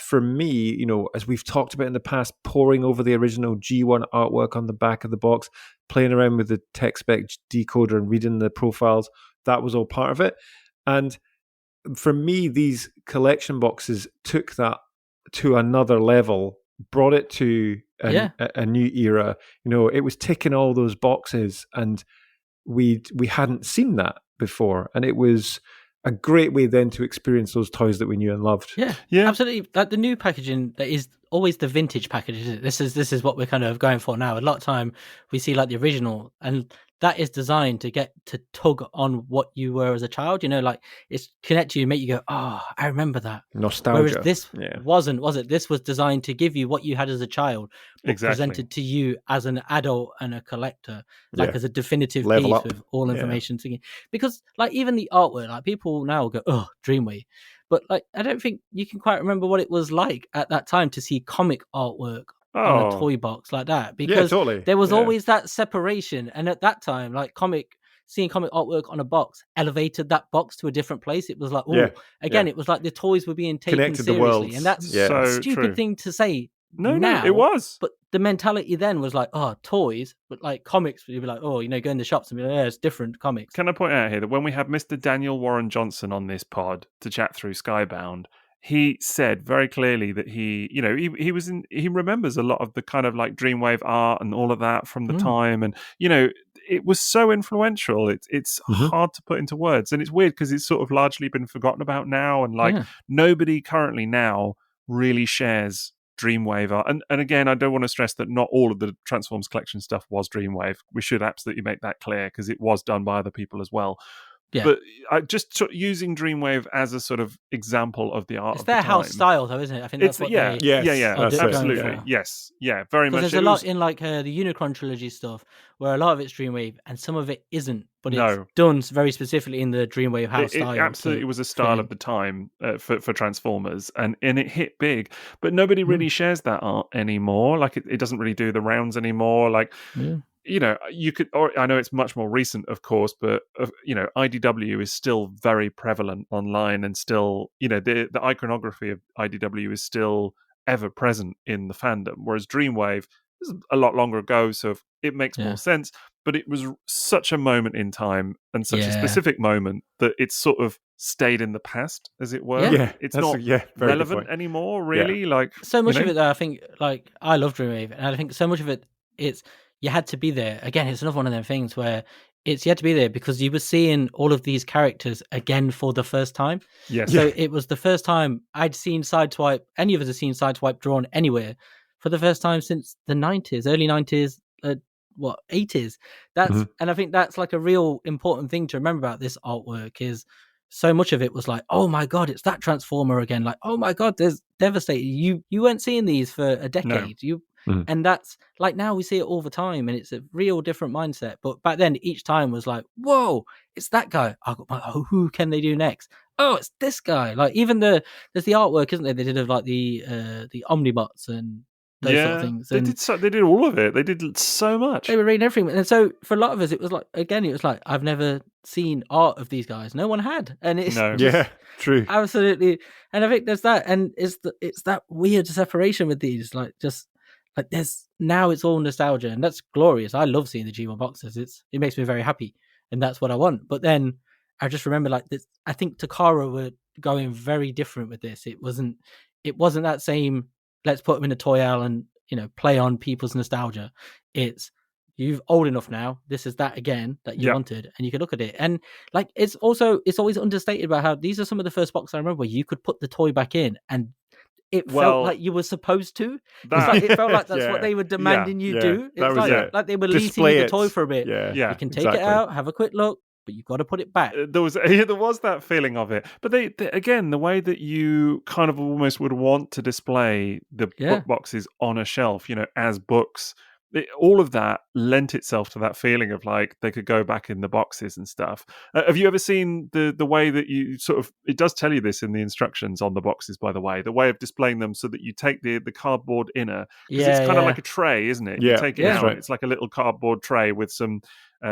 for me, as we've talked about in the past, poring over the original G1 artwork on the back of the box, playing around with the tech spec decoder and reading the profiles, that was all part of it. And for me, these collection boxes took that to another level, brought it to a new era. It was ticking all those boxes, and we hadn't seen that before, and it was a great way then to experience those toys that we knew and loved. Yeah, absolutely. Like, the new packaging, that is always the vintage package, isn't it? This is what we're kind of going for now. A lot of time we see like the original, and that is designed to get to tug on what you were as a child. Like it's connect you, make you go, oh, I remember that. Nostalgia. Whereas this wasn't, was it? This was designed to give you what you had as a child, but Exactly. presented to you as an adult and a collector, like as a definitive Level piece up. with all information. Because like even the artwork, like people now go, oh, Dreamwave. But like I don't think you can quite remember what it was like at that time to see comic artwork on a toy box like that, because there was always that separation. And at that time, like seeing comic artwork on a box elevated that box to a different place. It was like, it was like the toys were being taken Connected seriously, and that's so a stupid true. thing to say. No, now, it was. But the mentality then was like, oh, toys, but like comics, you'd be like, oh, go in the shops and be like, yeah, it's different comics. Can I point out here that when we had Mr. Daniel Warren Johnson on this pod to chat through Skybound, he said very clearly that he remembers a lot of the kind of like Dreamwave art and all of that from the time, and it was so influential. It's hard to put into words, and it's weird because it's sort of largely been forgotten about now, and like nobody currently now really shares Dreamwave art. And again, I don't want to stress that not all of the Transformers Collection stuff was Dreamwave. We should absolutely make that clear because it was done by other people as well. Yeah. But using Dreamwave as a sort of example of the art it's of the their time. house style, though, isn't it? I think that's what absolutely. Yes. Yeah, very much. There's a lot in like the Unicron trilogy stuff where a lot of it's Dreamwave and some of it isn't, but it's done very specifically in the Dreamwave house style. It absolutely was a style of the time for Transformers, and it hit big. But nobody really shares that art anymore. Like it doesn't really do the rounds anymore. Like you could, or I know it's much more recent, of course, but IDW is still very prevalent online, and still, the iconography of IDW is still ever present in the fandom. Whereas Dreamwave is a lot longer ago, so it makes more sense. But it was such a moment in time and such a specific moment that it's sort of stayed in the past, as it were. Yeah, it's not relevant anymore, really. Like so much of it, though, I think, like I love Dreamwave, and I think so much of it, it's you had to be there. Again, it's another one of them things where you had to be there because you were seeing all of these characters again for the first time. Yes. So it was the first time I'd seen Sideswipe, any of us have seen Sideswipe drawn anywhere for the first time since the 90s, early 90s, 80s. That's and I think that's like a real important thing to remember about this artwork is so much of it was like, oh my God, it's that Transformer again. Like, oh my God, there's devastating. You weren't seeing these for a decade. And that's like now we see it all the time, and it's a real different mindset. But back then, each time was like, whoa, it's that guy. Who can they do next? Oh, it's this guy. Like even there's the artwork, isn't there? They did of like the Omnibots and those sort of things. And they did all of it. They did so much. They were reading everything. And so for a lot of us, it was like, again, it was like, I've never seen art of these guys. No one had. And it's true. Absolutely. And I think there's that. And it's that weird separation with these, like just like it's all nostalgia, and that's glorious. I love seeing the G1 boxes. It makes me very happy, and that's what I want. But then I just remember like this. I think Takara were going very different with this. It wasn't that same. Let's put them in a toy aisle and play on people's nostalgia. It's you've old enough now. This is that again that you wanted, and you can look at it. And like it's always understated about how these are some of the first boxes I remember where you could put the toy back in and it felt like you were supposed to. It felt like that's what they were demanding you do. It's like they were leasing you the toy for a bit. You can take it out, have a quick look, but you've got to put it back. There was that feeling of it. But they again, the way that you kind of almost would want to display the book boxes on a shelf, as books, all of that lent itself to that feeling of like they could go back in the boxes and stuff. Have you ever seen the way that you sort of, it does tell you this in the instructions on the boxes, by the way, the way of displaying them so that you take the cardboard inner, because it's kind of like a tray, isn't it? You take it out, right. It's like a little cardboard tray with some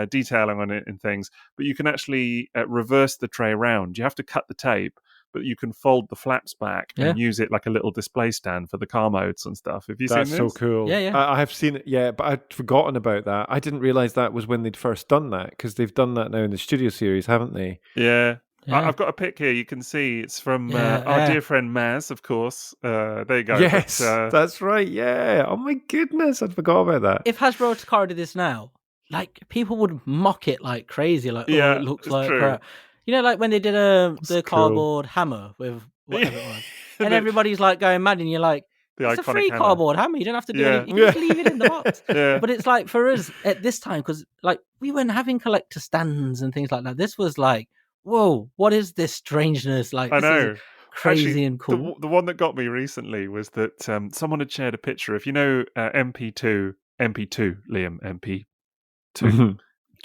detailing on it and things, but you can actually reverse the tray around. You have to cut the tape, but you can fold the flaps back and use it like a little display stand for the car modes and stuff. Have you seen this? That's so cool. Yeah. I have seen it, but I'd forgotten about that. I didn't realize that was when they'd first done that, because they've done that now in the studio series, haven't they? Yeah. I've got a pic here. You can see it's from our dear friend Maz, of course. There you go. Yes, that's right. Yeah. Oh my goodness, I'd forgot about that. If Hasbro or Takara did this now, like people would mock it like crazy. Like, it looks like crap. Like when they did the cardboard hammer with whatever it was. And everybody's like going mad, and you're like, The It's a iconic free hammer. cardboard hammer. You don't have to do Yeah. anything. You can just leave it in the box. Yeah. But it's like for us at this time, because like we weren't having collector stands and things like that. This was like, whoa, what is this strangeness? Like I this is know. crazy Actually, and cool. the one that got me recently was that someone had shared a picture. If you know MP2, Liam, MP2.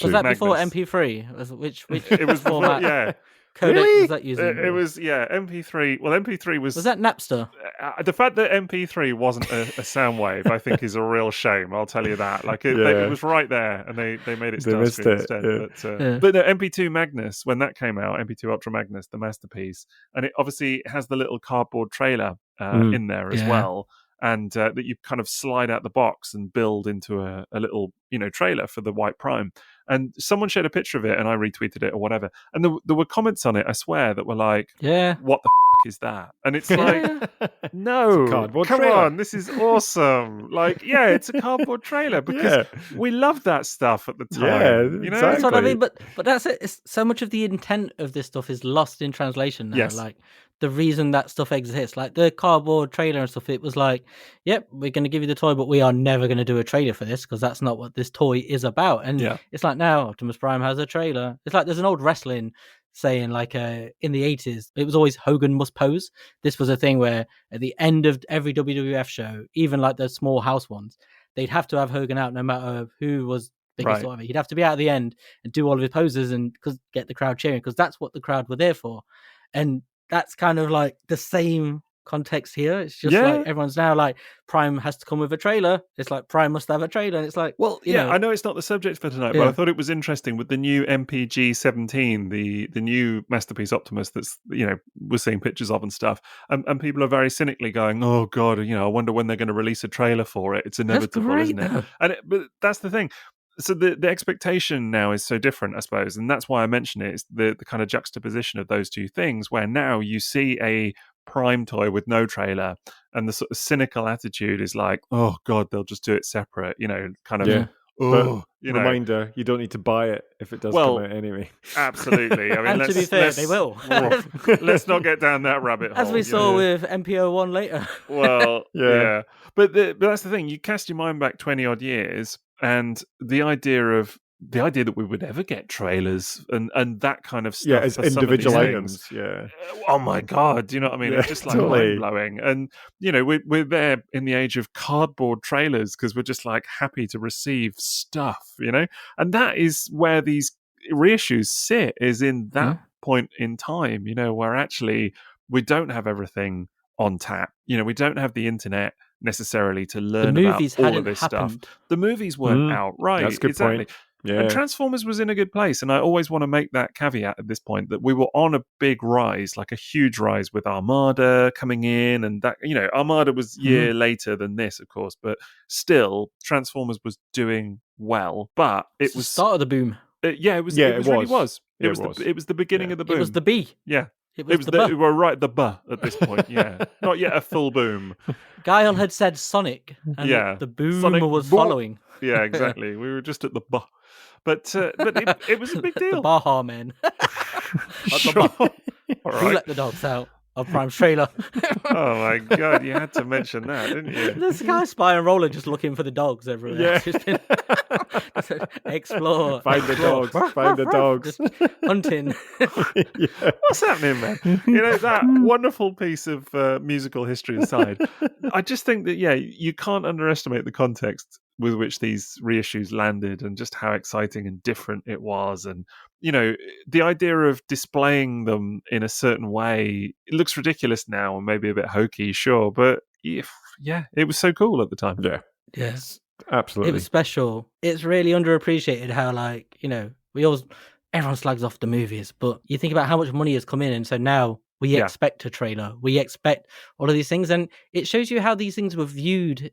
Was that before Magnus. MP3? Which It was before, format? yeah. Codec Really? was that using? It was, yeah, MP3. Well, MP3 was Was that Napster? the fact that MP3 wasn't a sound wave, I think, is a real shame. I'll tell you that. Like it Yeah. was right there, and they made it They missed Starscream it, instead. yeah. But no, MP2 Magnus, when that came out, MP2 Ultra Magnus, the masterpiece, and it obviously has the little cardboard trailer in there as Yeah. well, and that you kind of slide out the box and build into a little trailer for the White Prime. And someone shared a picture of it, and I retweeted it or whatever. And there were comments on it, I swear, that were like, Yeah. "What the is that?" And it's like, no, cardboard come trailer. on, this is awesome. Like, yeah, it's a cardboard trailer because we loved that stuff at the time. Yeah, you know? That's what I Exactly. mean. But that's it. It's, so much of the intent of this stuff is lost in translation now. Yes. Like the reason that stuff exists, like the cardboard trailer and stuff. It was like, yep, we're going to give you the toy, but we are never going to do a trailer for this because that's not what this toy is about. And Yeah. it's like now Optimus Prime has a trailer. It's like there's an old wrestling saying like in the 80s it was always Hogan must pose. This was a thing where at the end of every WWF show, even like the small house ones, they'd have to have Hogan out no matter who was biggest Right. or whatever. He'd have to be out at the end and do all of his poses and get the crowd cheering because that's what the crowd were there for. And that's kind of like the same context here. It's just like everyone's now like Prime has to come with a trailer. It's like Prime must have a trailer. And it's like, well, you know. I know it's not the subject for tonight, but I thought it was interesting with the new MPG 17, the new Masterpiece Optimus that's we're seeing pictures of and stuff, and people are very cynically going, oh god, I wonder when they're going to release a trailer for it. It's inevitable, great, isn't it? But that's the thing. So the expectation now is so different, I suppose, and that's why I mention it. It's the kind of juxtaposition of those two things, where now you see a Prime toy with no trailer, and the sort of cynical attitude is like, oh god, they'll just do it separate, kind of. Yeah. Oh, Reminder: you don't need to buy it if it does come out anyway. Absolutely. I mean, and to be fair, they will. Let's not get down that rabbit hole. As we saw with MPO1 later. Well, yeah. But that's the thing. You cast your mind back 20 odd years, and the idea that we would ever get trailers and that kind of stuff as for some of individual these items. things, oh my god, do you know what I mean? It's just like totally. mind-blowing. And we're there in the age of cardboard trailers because we're just like happy to receive stuff, and that is where these reissues sit, is in that point in time, where actually we don't have everything on tap. We don't have the internet necessarily to learn about all of this stuff. The movies weren't out, right? That's a good point. Yeah. And Transformers was in a good place, and I always want to make that caveat at this point that we were on a big rise, like a huge rise with Armada coming in, and that Armada was a year later than this, of course, but still Transformers was doing well. But it was the start of the boom. It really was. It was the beginning of the boom. It was the B. Yeah. It was the we're right the buh at this point, yeah. Not yet a full boom. Guile had said Sonic, and the boom Sonic was boom. following. Yeah, exactly. We were just at the buh. But it was a big deal. The Baja men. Sure. All Who let the dogs out of Prime's trailer? Oh my god, you had to mention that, didn't you? This guy Spy and Roller just looking for the dogs everywhere. Yeah. Explore. Find the dogs. Find the dogs. Just hunting. What's happening, man? That wonderful piece of musical history aside, I just think that, you can't underestimate the context with which these reissues landed and just how exciting and different it was. And, the idea of displaying them in a certain way, it looks ridiculous now and maybe a bit hokey, sure. But it was so cool at the time. Yeah. Yes. Absolutely. It was special. It's really underappreciated how, everyone slags off the movies, but you think about how much money has come in, and so now we expect a trailer. We expect all of these things, and it shows you how these things were viewed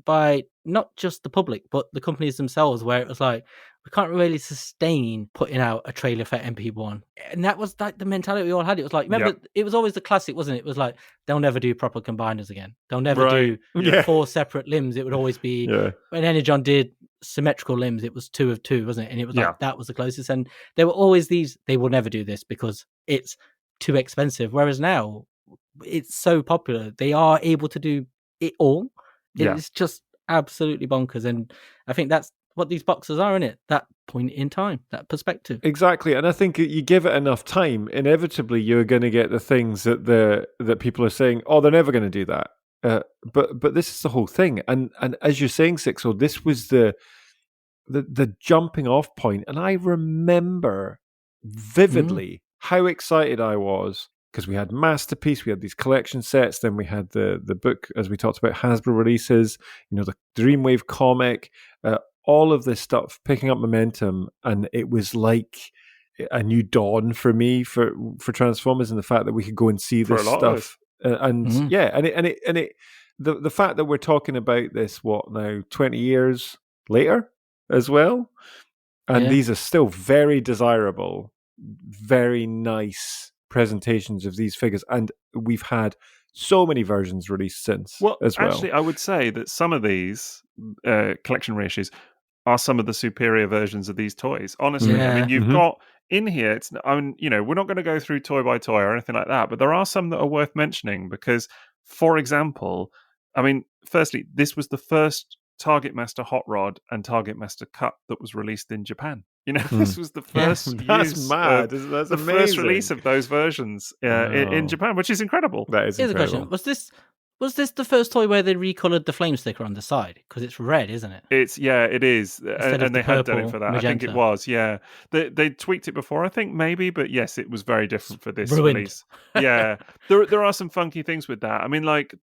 by not just the public, but the companies themselves, where it was like, we can't really sustain putting out a trailer for MP1. And that was like the mentality we all had. It was like, remember, it was always the classic, wasn't it? It was like, they'll never do proper combiners again. They'll never do 4 separate limbs. It would always be, when Energon did symmetrical limbs, it was 2 of 2, wasn't it? And it was like, that was the closest. And there were always these, they will never do this because it's too expensive. Whereas now, it's so popular. They are able to do it all. Yeah. It's just absolutely bonkers, and I think that's what these boxes are, in it. That point in time, that perspective. Exactly, and I think you give it enough time, inevitably you're going to get the things that people are saying, oh, they're never going to do that. But this is the whole thing, and as you're saying, Sixo, this was the jumping off point, and I remember vividly how excited I was because we had Masterpiece, we had these collection sets, then we had the book, as we talked about, Hasbro releases, the Dreamwave comic, all of this stuff picking up momentum, and it was like a new dawn for me for Transformers, and the fact that we could go and see this stuff, the fact that we're talking about this 20 years later as well, and these are still very desirable, very nice presentations of these figures, and we've had so many versions released since as well. Actually, I would say that some of these collection reissues are some of the superior versions of these toys. Honestly, I mean, you've got in here. We're not going to go through toy by toy or anything like that, but there are some that are worth mentioning because, for example, I mean, firstly, this was the first Target Master Hot Rod and Target Master Cup that was released in Japan. This was the first that's mad. That's the amazing. First release of those versions in Japan, which is incredible. That is Here's incredible. a question: Was this the first toy where they recolored the flame sticker on the side? Because it's red, isn't it? It is, and they had done it for that. Magenta. I think it was, They tweaked it before, I think, maybe, but yes, it was very different for this Ruined. release. Yeah, there are some funky things with that. I mean, like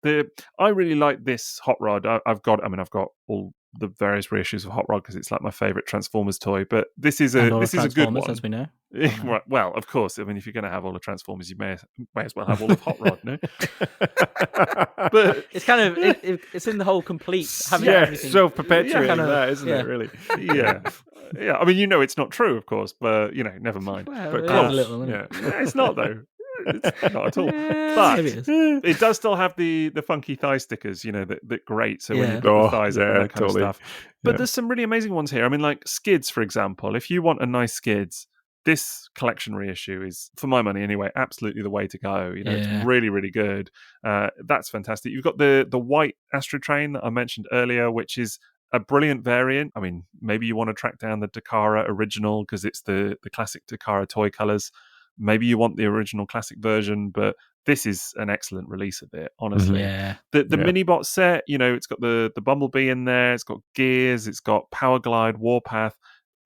I really like this Hot Rod. I've got all the various reissues of Hot Rod because it's like my favorite Transformers toy. But this is a good one, as we know. Right, well, of course. I mean, if you're going to have all the Transformers, you may as well have all of Hot Rod, no? But it's kind of it's in the whole complete. Everything. So perpetuating that, isn't it? Really? Yeah. I mean, it's not true, of course, but never mind. Well, but a little, it's not though. It's not at all. But it does still have the funky thigh stickers, that grate. So when you put the thighs up and that kind of stuff. But there's some really amazing ones here. I mean, like skids, for example. If you want a nice skids, this collection reissue is, for my money anyway, absolutely the way to go. It's really, really good. That's fantastic. You've got the white Astro Train that I mentioned earlier, which is a brilliant variant. I mean, maybe you want to track down the Takara original because it's the classic Takara toy colors. Maybe you want the original classic version, but this is an excellent release of it, honestly. The Minibot set, it's got the Bumblebee in there, it's got Gears, it's got Power Glide, Warpath.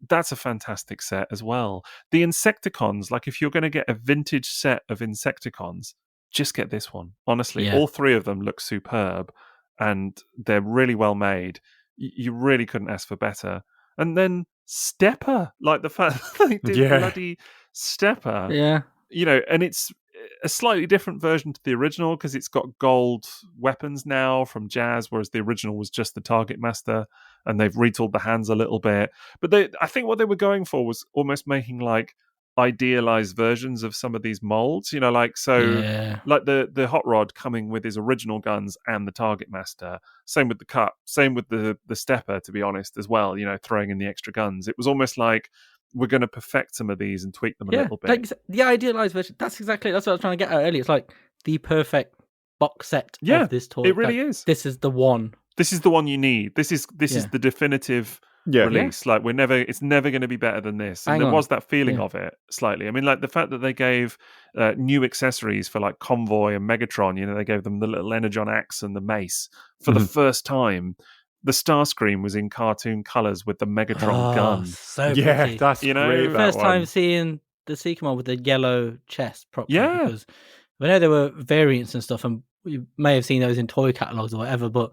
That's a fantastic set as well. The Insecticons, like if you're going to get a vintage set of Insecticons, just get this one. Honestly, all three of them look superb and they're really well made. You really couldn't ask for better. And then Stepper, like the fact that they did bloody Stepper. And it's a slightly different version to the original because it's got gold weapons now from Jazz, whereas the original was just the Target Master, and they've retooled the hands a little bit. But I think what they were going for was almost making like idealized versions of some of these molds, like the Hot Rod coming with his original guns and the Target Master, same with the Cup, same with the Stepper, to be honest, as well, throwing in the extra guns. It was almost like we're going to perfect some of these and tweak them a little bit. Like the idealized version, that's what I was trying to get at earlier. It's like the perfect box set of this toy. It really is. This is the one. This is the one you need. This is the definitive release. Like it's never going to be better than this. And there was that feeling of it slightly. I mean, like the fact that they gave new accessories for like Convoy and Megatron. They gave them the little Energon axe and the mace for the first time. The Starscream was in cartoon colors with the Megatron gun. So pretty. That's great. First time seeing the Seeker with the yellow chest properly. Yeah, because I know there were variants and stuff, and you may have seen those in toy catalogs or whatever. But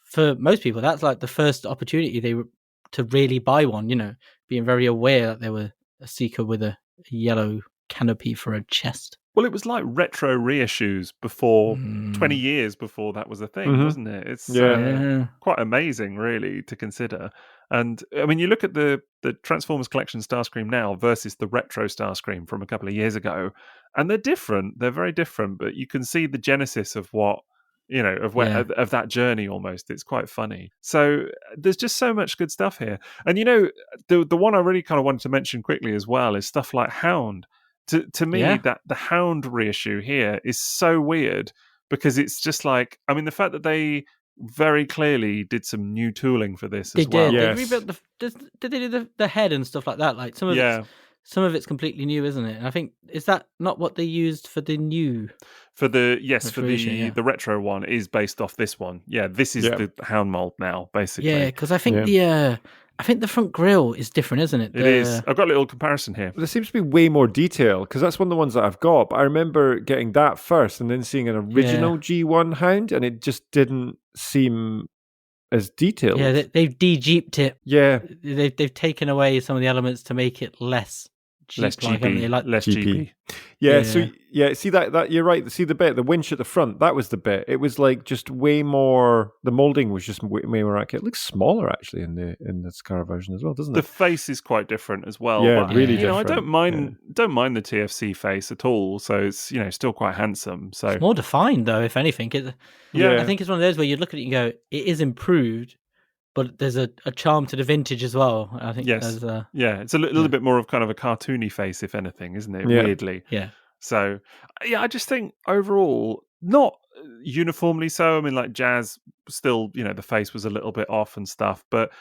for most people, that's like the first opportunity to really buy one. Being very aware that there were a Seeker with a yellow canopy for a chest. Well, it was like retro reissues before 20 years before that was a thing, wasn't it? It's quite amazing, really, to consider. And I mean, you look at the Transformers Collection Starscream now versus the retro Starscream from a couple of years ago, and they're different. They're very different, but you can see the genesis of what of that journey almost. It's quite funny. So there's just so much good stuff here. And the one I really kind of wanted to mention quickly as well is stuff like Hound. To me, that the Hound reissue here is so weird because it's just like, I mean, the fact that they very clearly did some new tooling for this They as well. did. Yes. They rebuilt did they do the head and stuff like that? Like some of it's completely new, isn't it? And I think, is that not what they used for the new? For the reissue, the retro one is based off this one. Yeah, this is the hound mold now, basically. Yeah, because I think the front grille is different, isn't it? It is. I've got a little comparison here. There seems to be way more detail because that's one of the ones that I've got. But I remember getting that first and then seeing an original G1 hound, and it just didn't seem as detailed. Yeah, they've de-jeeped it. Yeah, they've taken away some of the elements to make it less GP, less GP. Yeah, so see that you're right. See the winch at the front, that was the bit. It was like just way more. The molding was just way more accurate. It looks smaller actually in the Takara version as well, doesn't it? The face is quite different as well. Yeah, but, really different. I don't mind the TFC face at all. So it's still quite handsome. So it's more defined though, if anything. I think it's one of those where you look at it and go, it is improved. But there's a charm to the vintage as well. I think. Yes. It's a little bit more of kind of a cartoony face, if anything, isn't it? Yeah. Weirdly. Yeah. So, I just think overall, not uniformly so. I mean, like Jazz still, the face was a little bit off and stuff. But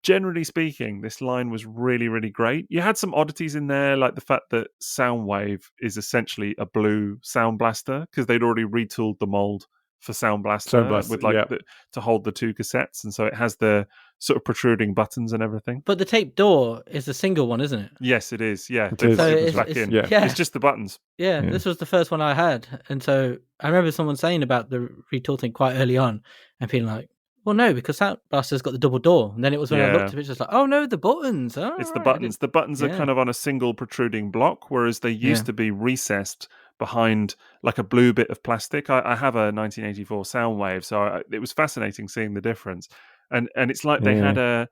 generally speaking, this line was really, really great. You had some oddities in there, like the fact that Soundwave is essentially a blue sound blaster because they'd already retooled the mold for Sound Blaster with to hold the two cassettes, and so it has the sort of protruding buttons and everything. But the tape door is a single one, isn't it? Yes, it is. Yeah, it is. So it was back in. Yeah. It's just the buttons. Yeah, this was the first one I had, and so I remember someone saying about the retooling quite early on, and being like, "Well, no, because Sound Blaster's got the double door." And then it was when I looked at it, just like, "Oh no, the buttons." Oh, it's the buttons. The buttons are kind of on a single protruding block, whereas they used to be recessed behind like a blue bit of plastic. I have a 1984 Soundwave, so it was fascinating seeing the difference. And it's like they had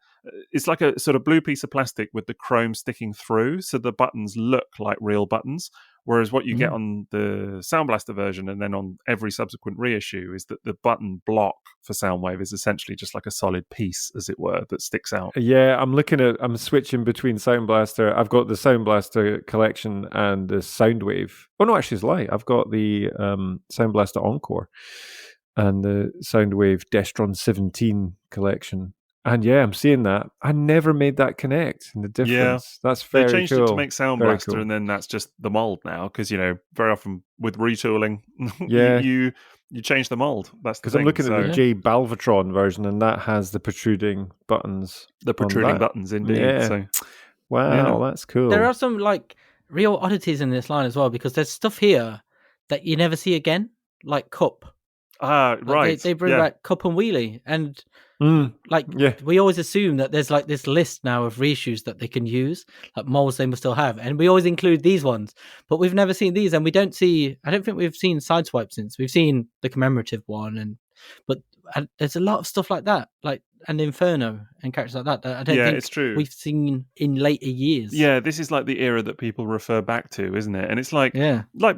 it's like a sort of blue piece of plastic with the chrome sticking through, so the buttons look like real buttons. Whereas what you get on the Sound Blaster version and then on every subsequent reissue is that the button block for Soundwave is essentially just like a solid piece, as it were, that sticks out. Yeah, I'm switching between Sound Blaster. I've got the Sound Blaster collection and the Soundwave. Oh no, actually it's a lie. I've got the Sound Blaster Encore and the Soundwave Destron 17 collection. And I'm seeing that. I never made that connect in the difference. Yeah. That's very cool. They changed it to make Sound Blaster, and then that's just the mold now. Because very often with retooling, you change the mold. That's because I'm looking at the J Balvatron version, and that has the protruding buttons. The protruding buttons, indeed. Yeah. So, wow, that's cool. There are some like real oddities in this line as well, because there's stuff here that you never see again, like Cup. Right. They bring back Cup and Wheelie, and we always assume that there's like this list now of reissues that they can use, like molds they must still have, and we always include these ones, but we've never seen these, and I don't think we've seen Sideswipe since. We've seen the commemorative one, but there's a lot of stuff like that, like and Inferno and characters like that I don't think it's true. We've seen in later years. Yeah, this is like the era that people refer back to, isn't it? And it's like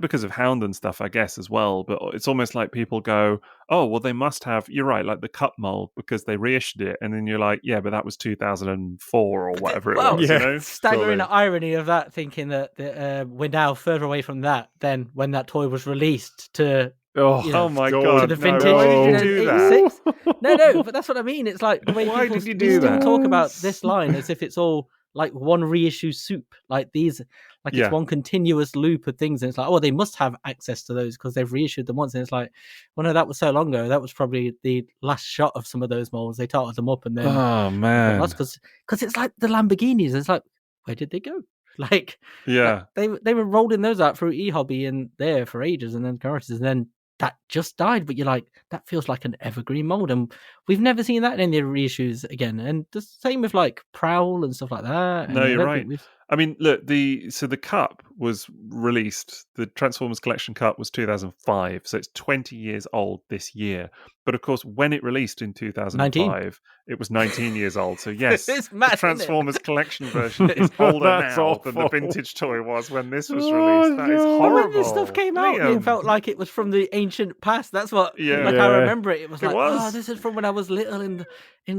because of Hound and stuff, I guess, as well. But it's almost like people go, oh, well, they must have, you're right, like the Cup mold because they reissued it. And then you're like, yeah, but that was 2004 or whatever it was. Yeah. Staggering irony of that, thinking that we're now further away from that than when that toy was released to... Oh my God! To the vintage. Why did you do that? No, but that's what I mean. It's like the way why people did you do that? talk about this line as if it's all like one reissue soup, like these, like it's one continuous loop of things. And it's like, oh, they must have access to those because they've reissued them once. And it's like, well, no, that was so long ago. That was probably the last shot of some of those molds. They tarted them up and then, oh man, because it's like the Lamborghinis. It's like, where did they go? Like, they were rolling those out through eHobby and there for ages, and then and then that just died. But you're like, that feels like an evergreen mold, and we've never seen that in any reissues again. And the same with like Prowl and stuff like that. No, you're right. I mean, look, the Cup was released. The Transformers Collection Cup was 2005, so it's 20 years old this year. But of course, when it released in 2005, it was 19 years old. So yes, it's mad, the Transformers Collection version is older now than the vintage toy was when this was released. That is horrible. When this stuff came out, it felt like it was from the ancient past. That's what, I remember it. It was like, oh, this is from when I was little in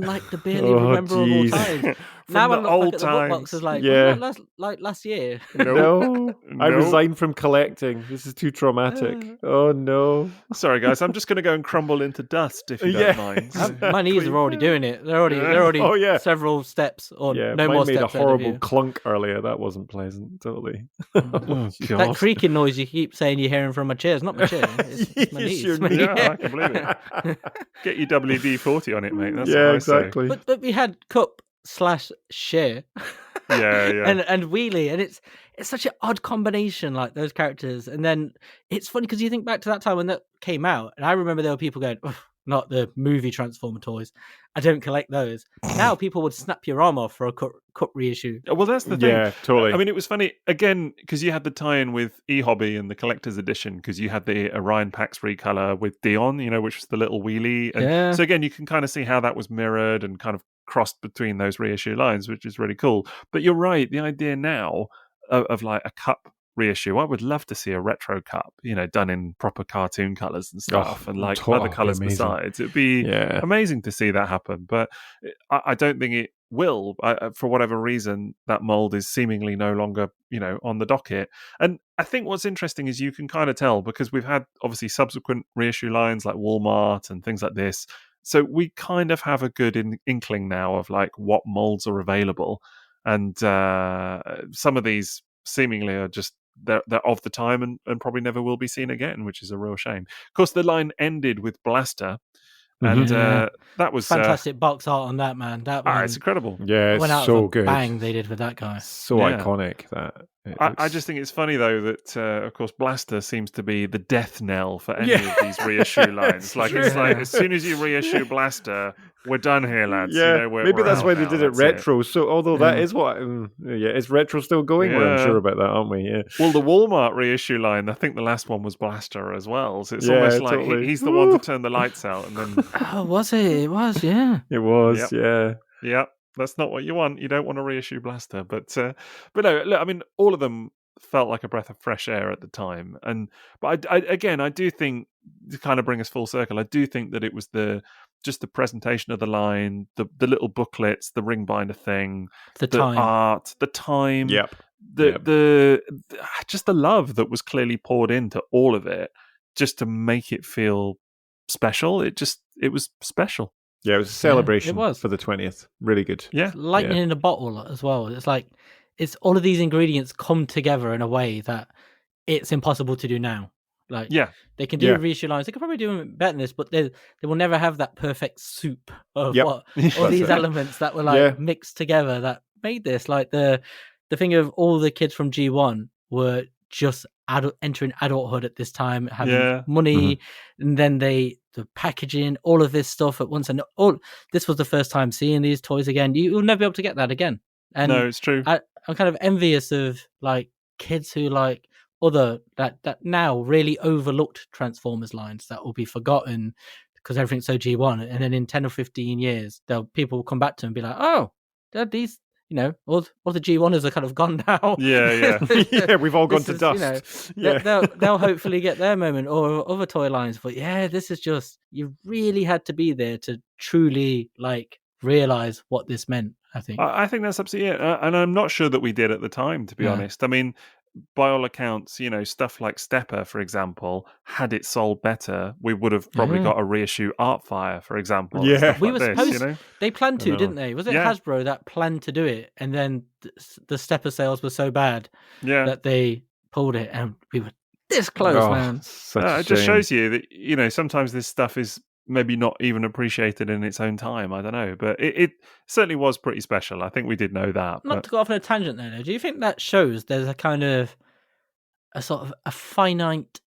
like the barely rememberable jeez. times. From Now I the look old back at the book box times. as like, Yeah. wasn't that last year? No, I No. resigned from collecting. This is too traumatic. Oh no. Sorry, guys. I'm just going to go and crumble into dust if you Yeah. don't mind. My knees are already doing it. They're already Oh, yeah. several steps or Yeah, no mine more made a steps. ahead of horrible you. clunk earlier. That wasn't pleasant. Totally. Oh, That God. creaking noise you keep saying you're hearing from my chair is not my chair. It's my It's knees. your My knee. knee. Yeah, I can believe it. Get your WD-40 on it, mate. That's yeah, what I say. exactly. But we had Cup/Share. Yeah, yeah. and Wheelie, and it's such an odd combination, like those characters. And then it's funny because you think back to that time when that came out, and I remember there were people going, "Ugh, not the movie Transformer toys. I don't collect those." Now people would snap your arm off for a cup reissue. Well, that's the thing. Yeah, totally. I mean, it was funny, again, because you had the tie-in with eHobby and the collector's edition, because you had the Orion Pax recolor with Dion, which was the little wheelie. And Yeah. so again, you can kind of see how that was mirrored and kind of crossed between those reissue lines, which is really cool. But you're right, the idea now of like a cup reissue, I would love to see a retro cup, done in proper cartoon colours and stuff, and like totally, other colours amazing. besides. It'd be Yeah. amazing to see that happen, but I don't think it will. For whatever reason, that mold is seemingly no longer, on the docket. And I think what's interesting is you can kind of tell, because we've had obviously subsequent reissue lines like Walmart and things like this. So we kind of have a good inkling now of like what molds are available, and some of these seemingly are just they're of the time and probably never will be seen again, which is a real shame. Of course, the line ended with Blaster. And Yeah. that was Fantastic box art on that, man. That one it's incredible. Yeah, went out it's so of a good. bang they did with that guy. So Yeah. iconic that. I just think it's funny though that of course Blaster seems to be the death knell for any of these reissue lines. Like it's true. like as soon as you reissue Blaster, we're done here, lads. Yeah, maybe we're that's out why they now, did it that's retro. So, although that Yeah. is what, is retro still going? We're Yeah. unsure about that, aren't we? Yeah. Well, the Walmart reissue line, I think the last one was Blaster as well. So it's Yeah, almost like totally. he's the one to turn the lights out, and then Oh, was it? It was, yeah. It was, Yep. yeah. yeah, that's not what you want. You don't want to reissue Blaster, but no, look, I mean, all of them felt like a breath of fresh air at the time, but I do think, to kind of bring us full circle, I do think that it was just the presentation of the line, the little booklets, the ring binder thing, The the time. art, the time, Yep. the just the love that was clearly poured into all of it, just to make it feel special. It was special. Yeah, it was a celebration it was. for the 20th. Really good. Yeah, Lightning in a bottle as well. It's like it's all of these ingredients come together in a way that it's impossible to do now. Like yeah, they can do Yeah. reissue lines. They could probably do better than this, but they will never have that perfect soup of Yep. what all That's these it. elements that were like Yeah. mixed together that made this. Like the thing of all the kids from G1 were just entering adulthood at this time, having Yeah. money, and then the packaging, all of this stuff at once, and this was the first time seeing these toys again. You'll never be able to get that again. And no, it's true. I'm kind of envious of like kids who like that now really overlooked Transformers lines that will be forgotten because everything's so G1, and then in 10 or 15 years people will come back to them and be like, oh, these all the G1ers are kind of gone now. Yeah. Yeah, we've all gone This to is, dust. Yeah. they'll hopefully get their moment, or other toy lines. But yeah, this is just, you really had to be there to truly like realize what this meant, I think. I think that's absolutely it. And I'm not sure that we did at the time, to be No. honest. I mean, by all accounts, stuff like Stepper, for example, had it sold better, we would have probably Yeah. got a reissue Artfire, for example. and Yeah. stuff We like were this, supposed they planned I to, know. didn't they? Was it Yeah. Hasbro that planned to do it, and then the Stepper sales were so bad Yeah. that they pulled it, and we were this close, Oh, man. such a It just shame. shows you that, sometimes this stuff is maybe not even appreciated in its own time. I don't know. But it certainly was pretty special. I think we did know that. Not to go off on a tangent there, though, do you think that shows there's a kind of a sort of a finite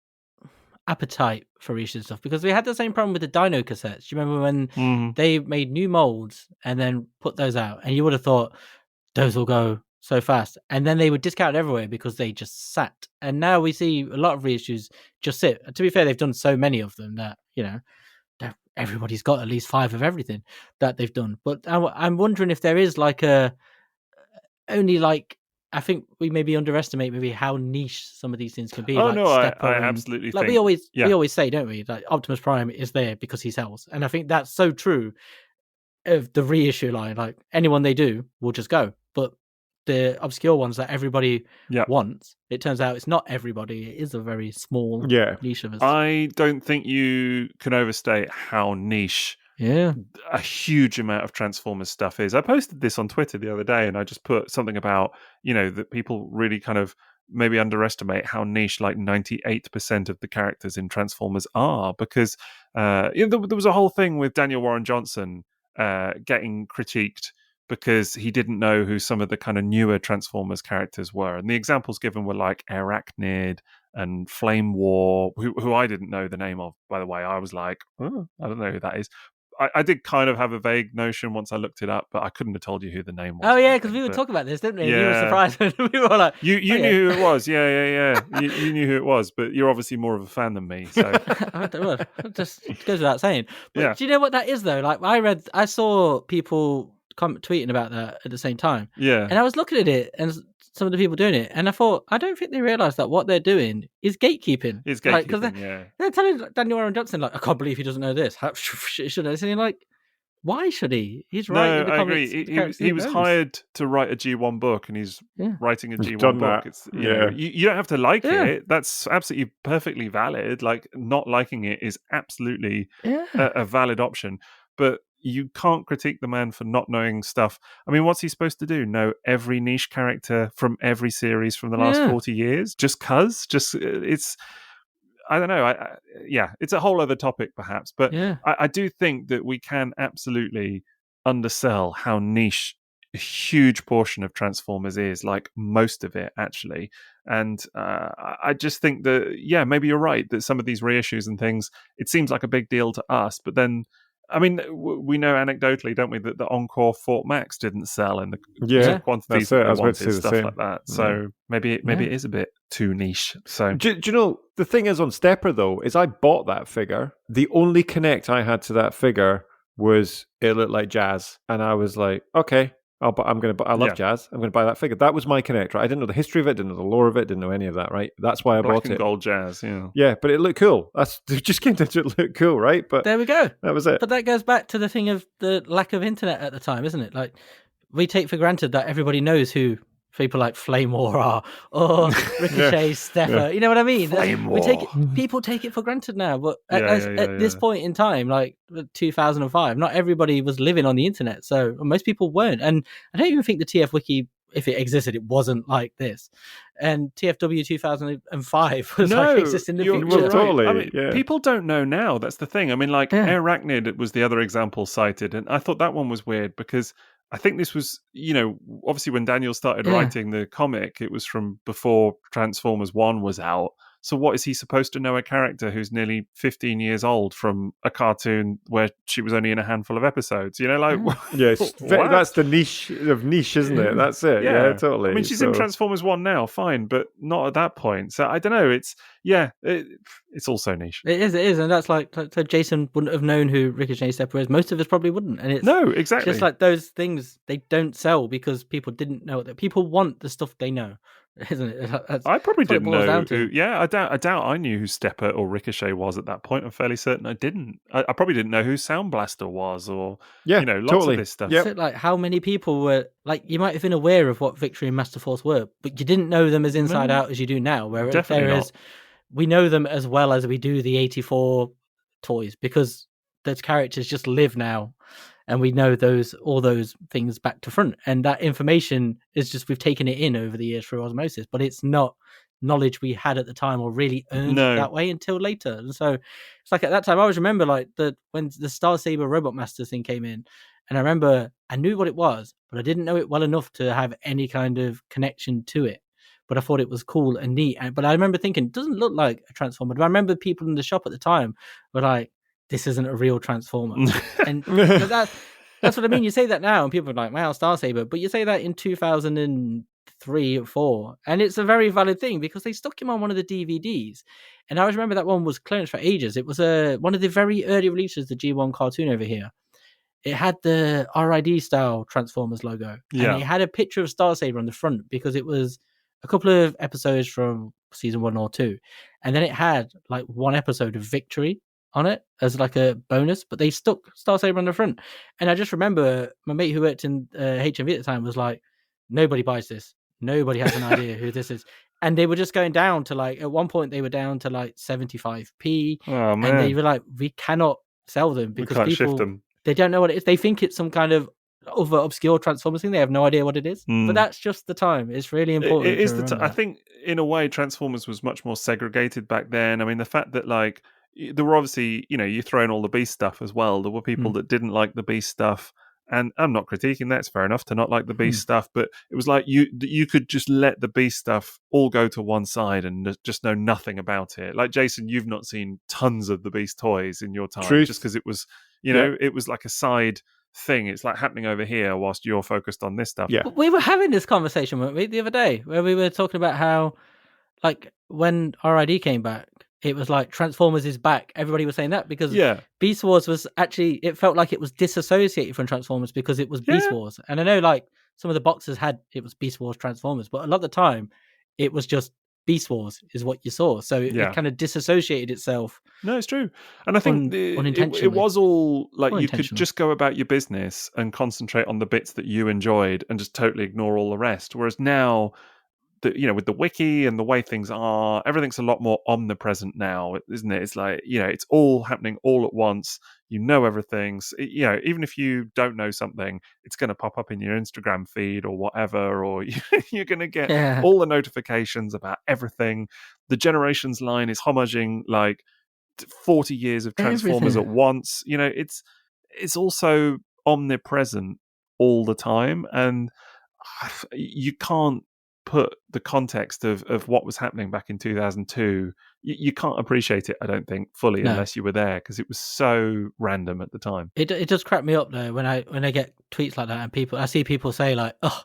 appetite for reissue and stuff? Because we had the same problem with the Dino cassettes. Do you remember when Mhm. they made new molds and then put those out, and you would have thought those will go so fast, and then they were discounted everywhere because they just sat. And now we see a lot of reissues just sit. To be fair, they've done so many of them that everybody's got at least 5 of everything that they've done. But I'm wondering if there is like only like I think we maybe underestimate maybe how niche some of these things can be. Oh like no, Stepper I and, absolutely like think we always yeah. say, don't we? Like Optimus Prime is there because he sells, and I think that's so true of the reissue line. Like anyone they do will just go, but the obscure ones that everybody Yeah. wants, it turns out it's not everybody. It is a very small niche of us. I don't think you can overstate how niche a huge amount of Transformers stuff is. I posted this on Twitter the other day, and I just put something about, that people really kind of maybe underestimate how niche like 98% of the characters in Transformers are, because there was a whole thing with Daniel Warren Johnson getting critiqued because he didn't know who some of the kind of newer Transformers characters were. And the examples given were like Arachnid and Flame War, who I didn't know the name of, by the way. I was like, oh, I don't know who that is. I did kind of have a vague notion once I looked it up, but I couldn't have told you who the name was. Oh yeah, because we were talking about this, didn't we? Yeah. You were surprised when we were like, you knew who it was. Yeah. you knew who it was, but you're obviously more of a fan than me. So it just goes without saying. But do you know what that is though? Like I saw people tweeting about that at the same time. Yeah. And I was looking at it and some of the people doing it, and I thought, I don't think they realise that what they're doing is gatekeeping. It's gatekeeping, they're telling Daniel Warren Johnson, like, I can't believe he doesn't know this. How should I? And you're like, why should he? He's writing the comics. I agree. He was hired to write a G1 book, and he's writing a G1 book. It's, you don't have to like it. That's absolutely perfectly valid. Like, not liking it is absolutely a valid option. But you can't critique the man for not knowing stuff. I mean, what's he supposed to do? Know every niche character from every series from the last 40 years? Just it's... I don't know. It's a whole other topic, perhaps. But I do think that we can absolutely undersell how niche a huge portion of Transformers is, like most of it, actually. And I just think that, maybe you're right, that some of these reissues and things, it seems like a big deal to us. But then, I mean, we know anecdotally, don't we, that the Encore Fort Max didn't sell in the quantities that they wanted, stuff like that. So maybe it is a bit too niche. So do you know, the thing is on Stepper, though, is I bought that figure. The only connect I had to that figure was it looked like Jazz. And I was like, okay, I love Jazz. I'm going to buy that figure. That was my connect, right? I didn't know the history of it, didn't know the lore of it, didn't know any of that, right? That's why I bought it. Black and gold Jazz, Yeah, but it looked cool. It just came to look cool, right? But there we go. That was it. But that goes back to the thing of the lack of internet at the time, isn't it? Like, we take for granted that everybody knows who people like Flame War are, or Ricochet, Stepper. You know what I mean? People take it for granted now, but at this point in time, like 2005, not everybody was living on the internet, so most people weren't. And I don't even think the TF Wiki, if it existed, it wasn't like this. And TFW 2005 was existing in the future. Totally. I mean, people don't know now. That's the thing. I mean, like Arachnid was the other example cited, and I thought that one was weird because I think this was, obviously when Daniel started writing the comic, it was from before Transformers 1 was out. So what is he supposed to know a character who's nearly 15 years old from a cartoon where she was only in a handful of episodes? Yes, that's the niche of niche, isn't it? That's it. Yeah, totally. I mean, she's in Transformers 1 now, fine, but not at that point. So I don't know. It's also niche. It is, and that's like so Jason wouldn't have known who Ricochet Stepper is. Most of us probably wouldn't, and it's exactly just like those things they don't sell because people didn't know that people want the stuff they know. Isn't it? I probably didn't know who. I doubt I knew who Stepper or Ricochet was at that point. I'm fairly certain I didn't. I probably didn't know who Sound Blaster was, or lots of this stuff. Yep. Like how many people were like, you might have been aware of what Victory and Master Force were, but you didn't know them as inside out as you do now. Whereas we know them as well as we do the 84 toys because those characters just live now. And we know all those things back to front. And that information is just, we've taken it in over the years through osmosis, but it's not knowledge we had at the time or really earned it that way until later. And so it's like at that time, I always remember like when the Star Saber Robot Master thing came in, and I remember I knew what it was, but I didn't know it well enough to have any kind of connection to it. But I thought it was cool and neat. But I remember thinking, it doesn't look like a Transformer. But I remember people in the shop at the time were like, this isn't a real Transformer. And that's what I mean. You say that now and people are like, wow, Star Saber. But you say that in 2003 or 4, and it's a very valid thing because they stuck him on one of the DVDs. And I always remember that one was clearance for ages. It was one of the very early releases of the G1 cartoon over here. it had the RID style Transformers logo. Yeah. And it had a picture of Starsaber on the front because it was a couple of episodes from season 1 or 2. And then it had like one episode of Victory on it as like a bonus, but they stuck Starsaber on the front. And I just remember my mate who worked in HMV at the time was like, nobody buys this. Nobody has an idea who this is. And they were just going down to like, at one point they were down to like 75p. Oh, man. And they were like, we cannot sell them because we can't people, shift them. they don't know what it is. They think it's some kind of other obscure Transformers thing. They have no idea what it is. But that's just the time. It's really important. It is the time. I think in a way Transformers was much more segregated back then. I mean, the fact that like there were obviously, you throw in all the Beast stuff as well. There were people that didn't like the Beast stuff. And I'm not critiquing that. It's fair enough to not like the Beast stuff, but it was like you could just let the Beast stuff all go to one side and just know nothing about it. Like Jason, you've not seen tons of the Beast toys in your time, just because it was, it was like a side thing. It's like happening over here whilst you're focused on this stuff. Yeah, we were having this conversation, weren't we, the other day, where we were talking about how, like, when RID came back, it was like Transformers is back. Everybody was saying that because Beast Wars was actually, it felt like it was disassociated from Transformers because it was Beast Wars. And I know like some of the boxes it was Beast Wars Transformers, but a lot of the time it was just Beast Wars is what you saw. So it kind of disassociated itself. No, it's true. And I think unintentionally. It was all like you could just go about your business and concentrate on the bits that you enjoyed and just totally ignore all the rest. Whereas now, with the wiki and the way things are, everything's a lot more omnipresent now, isn't it? It's like, it's all happening all at once. Everything. Even if you don't know something, it's going to pop up in your Instagram feed or whatever, or you're going to get all the notifications about everything. The Generations line is homaging like 40 years of Transformers at once. It's also omnipresent all the time, and you can't put the context of what was happening back in 2002. You can't appreciate it, I don't think, fully unless you were there, because it was so random at the time. It does crack me up though when I get tweets like that, and I see people say like, "Oh,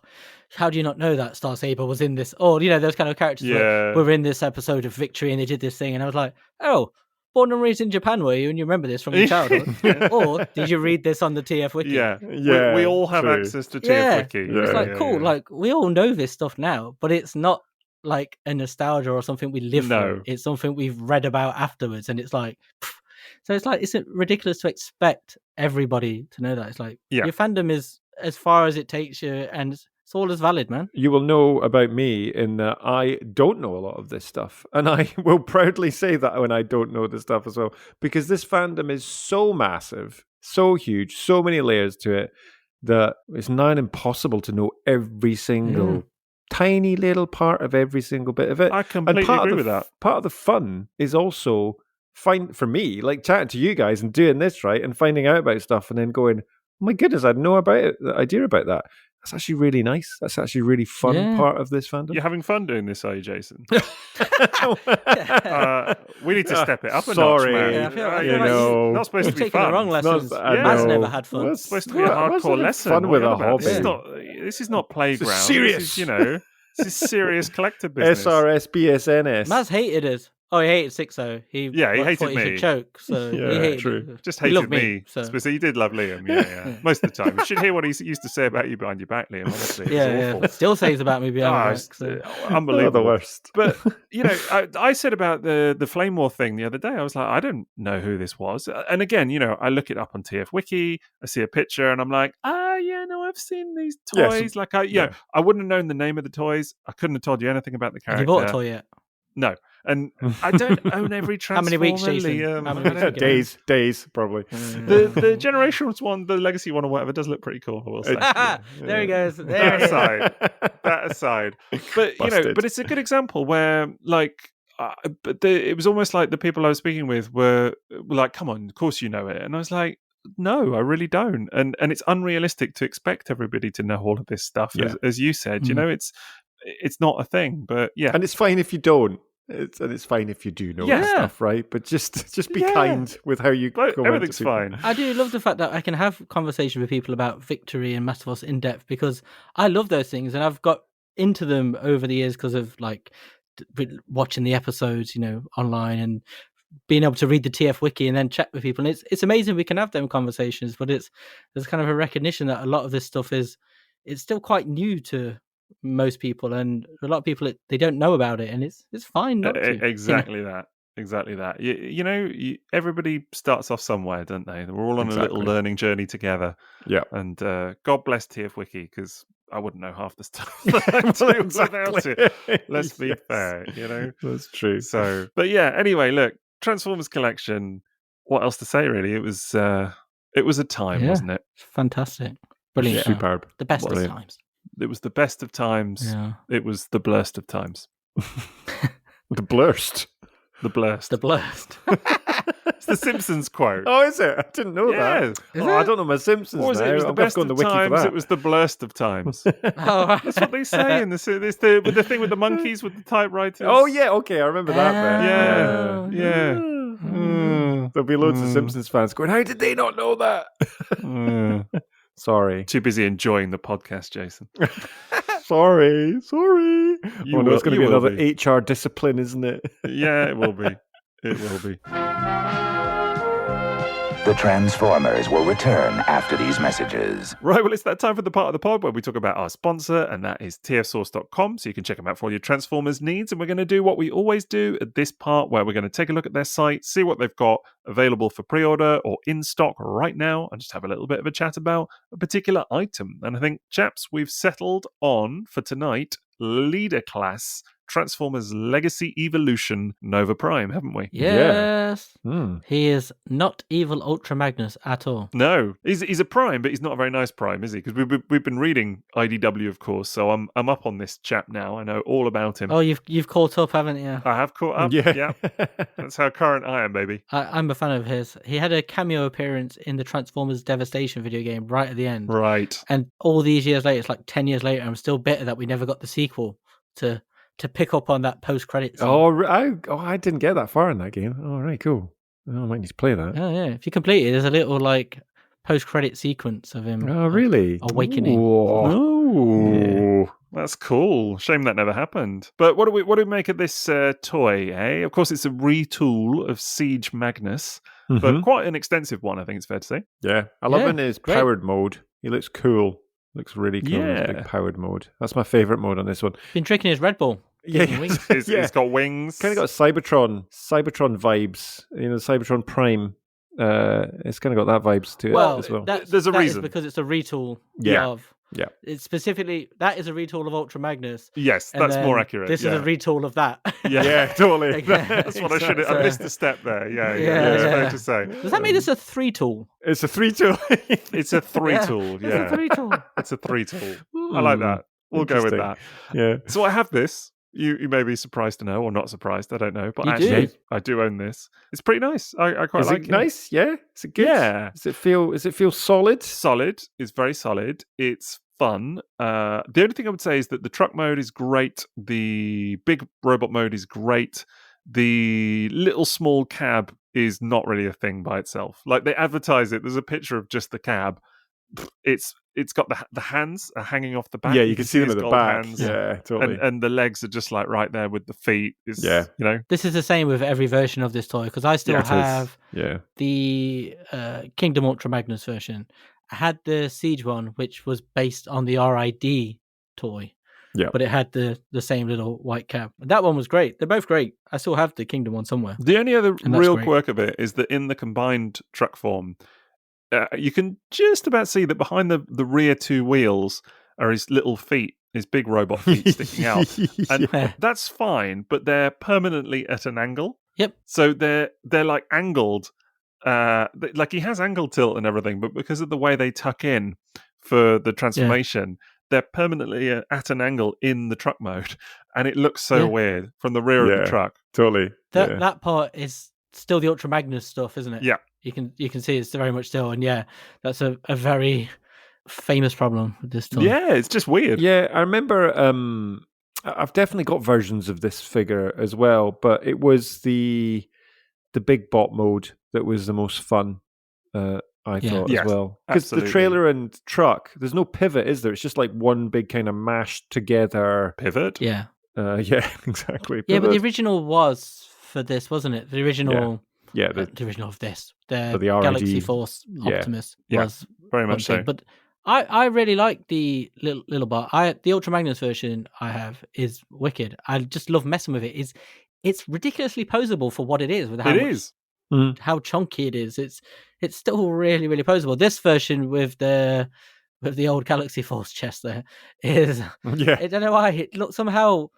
how do you not know that Starsaber was in this?" Or those kind of characters were in this episode of Victory and they did this thing, and I was like, "Oh, born and raised in Japan, were you? And you remember this from your childhood? Or did you read this on the TF Wiki?" Yeah. We all have access to TF Wiki. It's like, cool. Like, we all know this stuff now, but it's not like a nostalgia or something we live through. It's something we've read about afterwards. And it's like, so it's like, it's ridiculous to expect everybody to know that. It's like, your fandom is as far as it takes you, and it's all as valid, man. You will know about me in that I don't know a lot of this stuff. And I will proudly say that when I don't know this stuff as well. Because this fandom is so massive, so huge, so many layers to it, that it's nigh impossible to know every single tiny little part of every single bit of it. I completely agree with that. Part of the fun is also, for me, like chatting to you guys and doing this, right? And finding out about stuff and then going, oh my goodness, I had no idea about that. That's actually really nice. That's actually a really fun part of this fandom. You're having fun doing this, are you, Jason? We need to step it up a notch, man. Yeah, I feel like not supposed to be taking fun. the wrong lessons. Matt's never had fun. It's supposed to be a hardcore lesson. Fun with a hobby. This is not playground. This is serious. This is serious collective business. SRS, BSNS. Maz hated us. Oh, he hated Sixo. He hated thought me. He should choke, so he hated me. Just hated me. So. He did love Liam, most of the time. You should hear what he used to say about you behind your back, Liam, honestly. Awful. Still says about me behind my back. So. Unbelievable. The worst. But, I said about the Flame War thing the other day, I was like, I don't know who this was. And again, I look it up on TF Wiki, I see a picture, and I'm like, I've seen these toys. I wouldn't have known the name of the toys. I couldn't have told you anything about the character. Have you bought a toy yet? No. And I don't own every Transformer. How many weeks, Jason? Liam. Days, probably. The Generations one, the Legacy one or whatever, does look pretty cool, I will say. There he goes. That aside. But, but it's a good example where, like, it was almost like the people I was speaking with were like, come on, of course you know it. And I was like, no, I really don't. And it's unrealistic to expect everybody to know all of this stuff, as you said. It's not a thing, but and it's fine if you don't. It's fine if you do know that stuff, right? But just be kind with how you go. Everything's fine. I do love the fact that I can have conversation with people about Victory and Master Force in depth, because I love those things, and I've got into them over the years because of like watching the episodes, online, and being able to read the TF wiki and then chat with people. And it's amazing we can have them conversations, but there's kind of a recognition that a lot of this stuff it's still quite new to most people, and a lot of people they don't know about it, and it's fine not to. Exactly that. Everybody starts off somewhere, don't they? We're all on a little learning journey together. Yeah. And God bless TF Wiki, because I wouldn't know half the stuff that I do without it. Let's be fair, That's true. So, but yeah, anyway, look, Transformers Collection, what else to say, really? It was a time, wasn't it? Fantastic. Brilliant. Superb. The best of times. It was the best of times. Yeah. It was the blurst of times. The blurst. The blurst. The blurst. It's the Simpsons quote. Oh, is it? I didn't know that. I don't know my Simpsons now. It was the best of times. It was the blurst of times. That's what they say in the thing with the monkeys with the typewriters. Oh yeah, okay, I remember that bit. Yeah. There'll be loads of Simpsons fans going, "How did they not know that?" Sorry. Too busy enjoying the podcast, Jason. Sorry. It's going to be another HR discipline, isn't it? Yeah, it will be. It will be. The Transformers will return after these messages. Right, well, it's that time for the part of the pod where we talk about our sponsor, and that is tfsource.com, so you can check them out for all your Transformers needs. And we're going to do what we always do at this part, where we're going to take a look at their site, see what they've got available for pre-order or in stock right now, and just have a little bit of a chat about a particular item. And I think, chaps, we've settled on, for tonight, Leader Class Transformers Legacy Evolution Nova Prime, haven't we? Yes. Yeah. He is not evil Ultra Magnus at all. No, he's a Prime, but he's not a very nice Prime, is he? Because we've been reading IDW, of course, so I'm up on this chap now. I know all about him. Oh, you've caught up, haven't you? I have caught up. Yeah. That's how current I am, baby. I'm a fan of his. He had a cameo appearance in the Transformers Devastation video game right at the end. Right. And all these years later, it's like 10 years later, I'm still bitter that we never got the sequel to pick up on that post-credit scene. I didn't get that far in that game. All right, cool. I might need to play that. Oh, yeah. If you complete it, there's a little, post-credit sequence of him. Oh, really? Awakening. Oh, yeah. That's cool. Shame that never happened. But what do we make of this toy, eh? Of course, it's a retool of Siege Magnus, but quite an extensive one, I think it's fair to say. Yeah. I love in his powered mode. He looks cool. Looks really cool in his big powered mode. That's my favourite mode on this one. Been drinking his Red Bull. Yeah. He's got wings. Kind of got Cybertron vibes. Cybertron Prime. It's kind of got that vibes to it as well. There's a reason. Because it's a retool of... Yeah. It's specifically, that is a retool of Ultra Magnus. Yes, that's more accurate. This is a retool of that. Yeah, totally. That's what I should have... I missed a step there. Yeah. It's fair to say. Does that mean it's a 3-tool? It's a 3-tool. It's a 3-tool, yeah. It's a 3-tool. It's a 3-tool. I like that. We'll go with that. Yeah. So I have this. You may be surprised to know, or not surprised, I don't know. But I do own this. It's pretty nice. I quite like it. Is it nice? Yeah? Is it good? Yeah. Does it feel solid? Solid. It's very solid. It's fun. The only thing I would say is that the truck mode is great. The big robot mode is great. The little small cab is not really a thing by itself. Like, they advertise it. There's a picture of just the cab. It's got the hands are hanging off the back. Yeah, you can see them at the back. Hands. Yeah, totally. And the legs are just like right there with the feet. This is the same with every version of this toy, because I still have the Kingdom Ultra Magnus version. I had the Siege one, which was based on the RID toy. Yeah. But it had the same little white cab. That one was great. They're both great. I still have the Kingdom one somewhere. The only other real quirk of it is that in the combined truck form, you can just about see that behind the rear two wheels are his little feet, his big robot feet sticking out. And that's fine, but they're permanently at an angle. Yep. So they're like angled. Like, he has angle tilt and everything, but because of the way they tuck in for the transformation, they're permanently at an angle in the truck mode, and it looks so weird from the rear of the truck. Totally. That part is still the Ultra Magnus stuff, isn't it? Yeah. You can see it's very much still, and that's a very famous problem with this toy. Yeah, it's just weird. Yeah, I remember. I've definitely got versions of this figure as well, but it was the big bot mode that was the most fun. I thought as well, because the trailer and truck, there's no pivot, is there? It's just like one big kind of mashed together pivot. Yeah. Yeah, exactly. Yeah, but the original was for this, wasn't it? The original Yeah, division of this. The but the RID, Galaxy Force Optimus was very one much so. thing. But I really like the little bot. The Ultra Magnus version I have is wicked. I just love messing with it. It's ridiculously posable for what it is. With how chunky it is. It's still really, really posable. This version with the old Galaxy Force chest there is I don't know why it looks somehow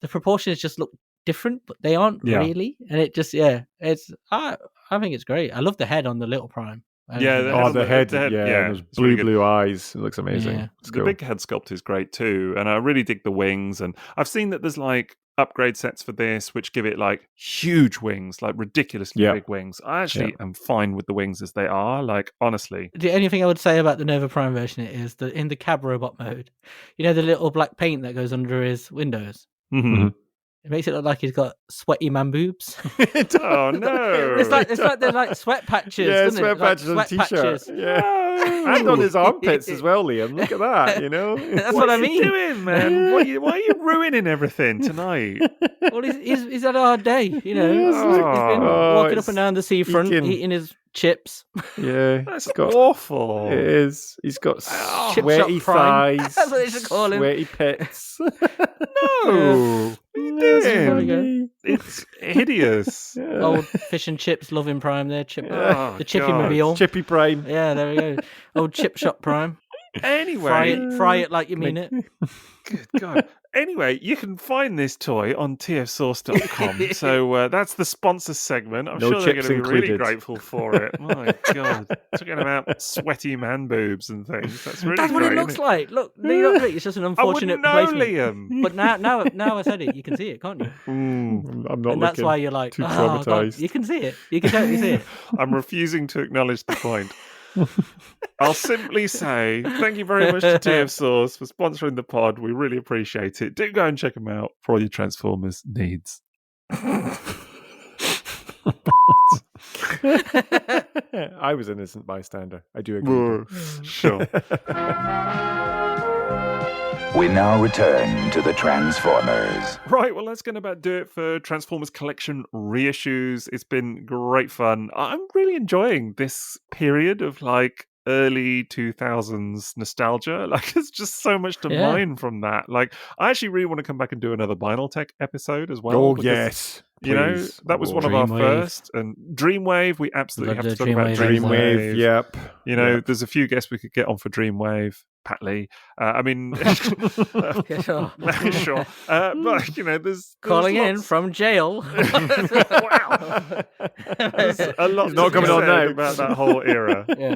the proportions just look different, but they aren't really. And it just it's I think it's great. I love the head on the little Prime. The head, and those blue eyes. It looks amazing. Yeah. The big head sculpt is great too, and I really dig the wings. And I've seen that there's like upgrade sets for this, which give it like huge wings, like ridiculously big wings. I actually am fine with the wings as they are. Like honestly, the only thing I would say about the Nova Prime version is that in the cab robot mode, you know the little black paint that goes under his windows. Mm-hmm. It makes it look like he's got sweaty man boobs. Oh no! It's like they're like sweat patches. Yeah, sweat patches on the t-shirt. Yeah, and on his armpits as well, Liam. Look at that. You know, that's what I mean. What are you doing, man? Why are you ruining everything tonight? Well, he's had a hard day. You know, he's been walking up and down the seafront, eating his chips. Yeah, that's awful. It is. He's got Chip sweaty thighs. That's what they should call him. Sweaty pits. No. It's hideous. Old fish and chips loving Prime there. The Chippy God. Mobile. Chippy Prime. Yeah, there we go. Old Chip Shop Prime. Anyway. Fry it like you mean it. Good God. Anyway, you can find this toy on tfsource.com. So that's the sponsor segment. I'm sure they're going to be really grateful for it. My God. Talking about sweaty man boobs and things. That's really That's what great, it looks like. Look, it's just an unfortunate placement. Liam. But now I said it, you can see it, can't you? I'm not and that's why you're like, too traumatized. God, you can see it. You can totally see it. I'm refusing to acknowledge the point. I'll simply say thank you very much to TF Source for sponsoring the pod. We really appreciate it. Do go and check them out for all your Transformers needs. I was an innocent bystander. I do agree. Sure. We now return to the Transformers. Right, well, that's going to about do it for Transformers Collection reissues. It's been great fun. I'm really enjoying this period of like early 2000s nostalgia. Like, there's just so much to mine from that. Like, I actually really want to come back and do another Vinyl Tech episode as well. Oh, yes. You know, that was one of our first. And Dreamwave, we absolutely have to talk about Dreamwave. Yep. You know, there's a few guests we could get on for Dreamwave. Pat Lee. I mean, sure. Sure. But, you know, there's calling lots... in from jail. Wow. There's a lot not coming on now about that whole era. Yeah,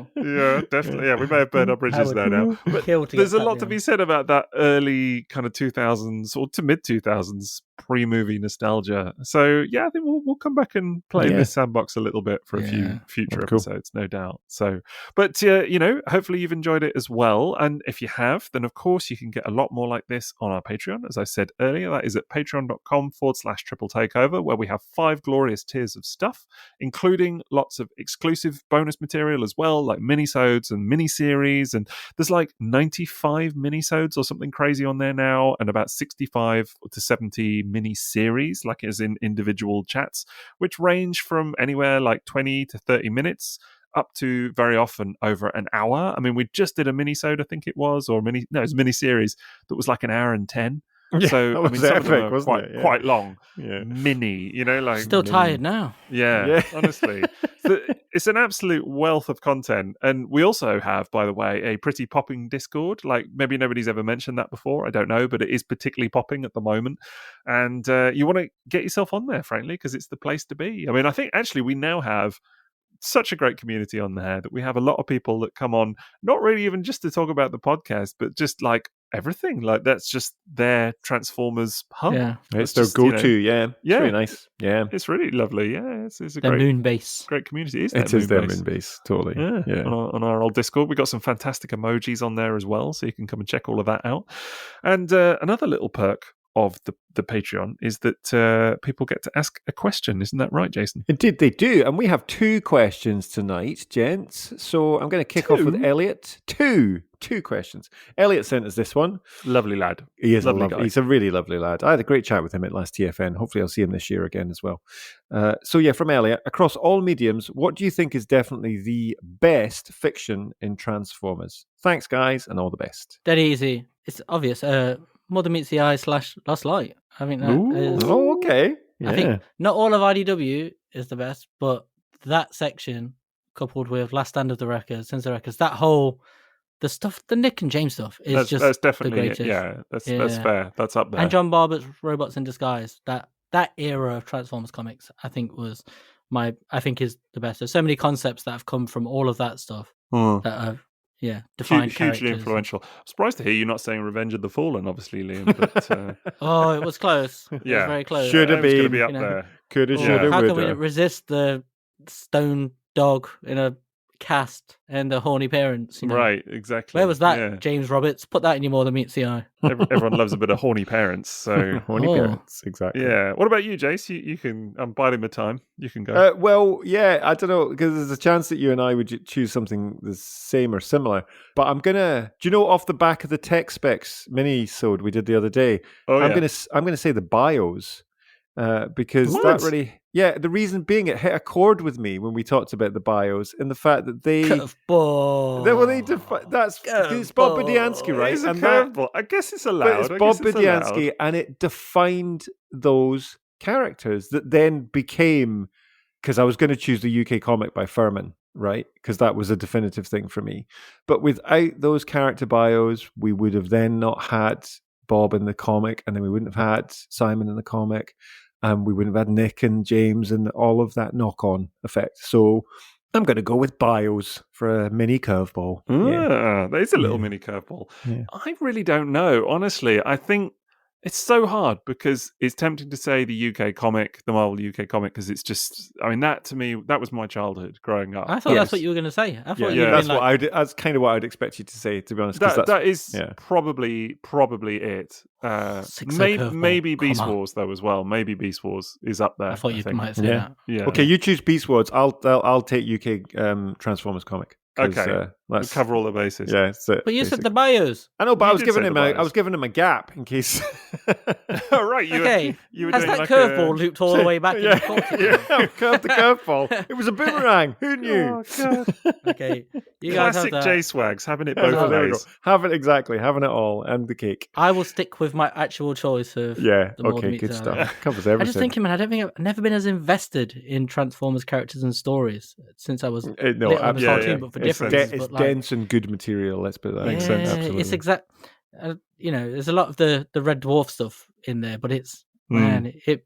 definitely. Yeah, we may have burned our bridges there now. But there's a lot to be said about that early kind of 2000s or to mid 2000s pre-movie nostalgia. So yeah, I think we'll come back and play this sandbox a little bit for a few future episodes, no doubt. So, but you know, hopefully you've enjoyed it as well. And if you have, then of course you can get a lot more like this on our Patreon. As I said earlier, that is at patreon.com/Triple Takeover, where we have 5 glorious tiers of stuff, including lots of exclusive bonus material as well, like minisodes and mini-series. And there's like 95 minisodes or something crazy on there now, and about 65 to 70 mini-series, like as in individual chats, which range from anywhere like 20 to 30 minutes up to very often over an hour. I mean, we just did a mini-sode, I think it was, it was a mini-series that was like an hour and 10. Yeah, so I mean, some epic, of them are quite long. Yeah. Mini, you know, like still tired now. Yeah. Honestly. It's an absolute wealth of content. And we also have, by the way, a pretty popping Discord. Like, maybe nobody's ever mentioned that before, I don't know, but it is particularly popping at the moment. And you want to get yourself on there, frankly, because it's the place to be. I mean, I think actually we now have such a great community on there that we have a lot of people that come on, not really even just to talk about the podcast, but just like everything. Like, that's just their Transformers hub. Yeah, it's their go-to. It's really nice. Yeah, it's really lovely. Yeah, it's a their moon base. Great community. It is their moon base. Totally. Yeah. On our old Discord, we got some fantastic emojis on there as well, so you can come and check all of that out. And another little perk of the Patreon is that people get to ask a question. Isn't that right, Jason? Indeed, they do. And we have 2 questions tonight, gents. So I'm going to kick off with Elliot. Two questions. Elliot sent us this one. Lovely lad. He is Lovely guy. He's a really lovely lad. I had a great chat with him at last TFN. Hopefully I'll see him this year again as well. So yeah, from Elliot, across all mediums, what do you think is definitely the best fiction in Transformers? Thanks, guys, and all the best. Dead easy. It's obvious. Mother Meets the Eye / Lost Light. I think that is... Oh, okay. Yeah. I think not all of IDW is the best, but that section, coupled with Last Stand of the Wreckers, Sins of the Wreckers, that whole... The stuff, the Nick and James stuff, is that's definitely the greatest. That's fair. That's up there. And John Barber's Robots in Disguise, that era of Transformers comics, I think is the best. There's so many concepts that have come from all of that stuff that have defined characters. Hugely influential. I'm surprised to hear you not saying Revenge of the Fallen, obviously, Liam. But oh, it was close. It was very close. Should have been. Be up there. Could have, should have. How can we resist the stone dog in a cast and the horny parents? Right, exactly. Where was that, James Roberts? Put that in your More Than Meets the Eye. Everyone loves a bit of horny parents, so horny parents, exactly. Yeah. What about you, Jace? You can. I'm biding my time. You can go. Well, yeah, I don't know, because there's a chance that you and I would choose something the same or similar. But I'm gonna. Do you know, off the back of the Tech Specs mini-sode we did the other day? I'm gonna say the bios. Because that really, the reason being, it hit a chord with me when we talked about the bios and the fact that they curveball. It's Bob Budiansky, right? It's a curveball. I guess it's allowed. It's Bob Budiansky, and it defined those characters that then became. Because I was going to choose the UK comic by Furman, right? Because that was a definitive thing for me. But without those character bios, we would have then not had Bob in the comic, and then we wouldn't have had Simon in the comic. We wouldn't have had Nick and James and all of that knock-on effect. So I'm going to go with bios for a mini curveball. That is a little mini curveball. Yeah. I really don't know. Honestly, I think it's so hard because it's tempting to say the UK comic, the Marvel UK comic, because it's just, I mean, that to me, that was my childhood growing up. I thought that's what you were going to say. I thought that's kind of what I'd expect you to say, to be honest. That is probably it. Maybe Beast Wars though as well. Maybe Beast Wars is up there. I thought you might say that. Yeah. Okay, you choose Beast Wars. I'll take UK Transformers comic. Okay, we'll cover all the bases. Yeah, but you said the bios. I know, but I was giving him a gap in case. Oh, right. You were has that curveball looped all the way back? Yeah, curved the curveball. It was a boomerang. Who knew? Oh, God. Okay, you guys classic have J-Swags, having it both ways. Having it all, and the cake. I will stick with my actual choice of good stuff. Covers everything. I just thinking, man, I've never been as invested in Transformers characters and stories since I was on the cartoon, but for different reasons. It's dense and good material. Let's put that. Makes sense. Absolutely. It's exact. There's a lot of the Red Dwarf stuff in there, but it's it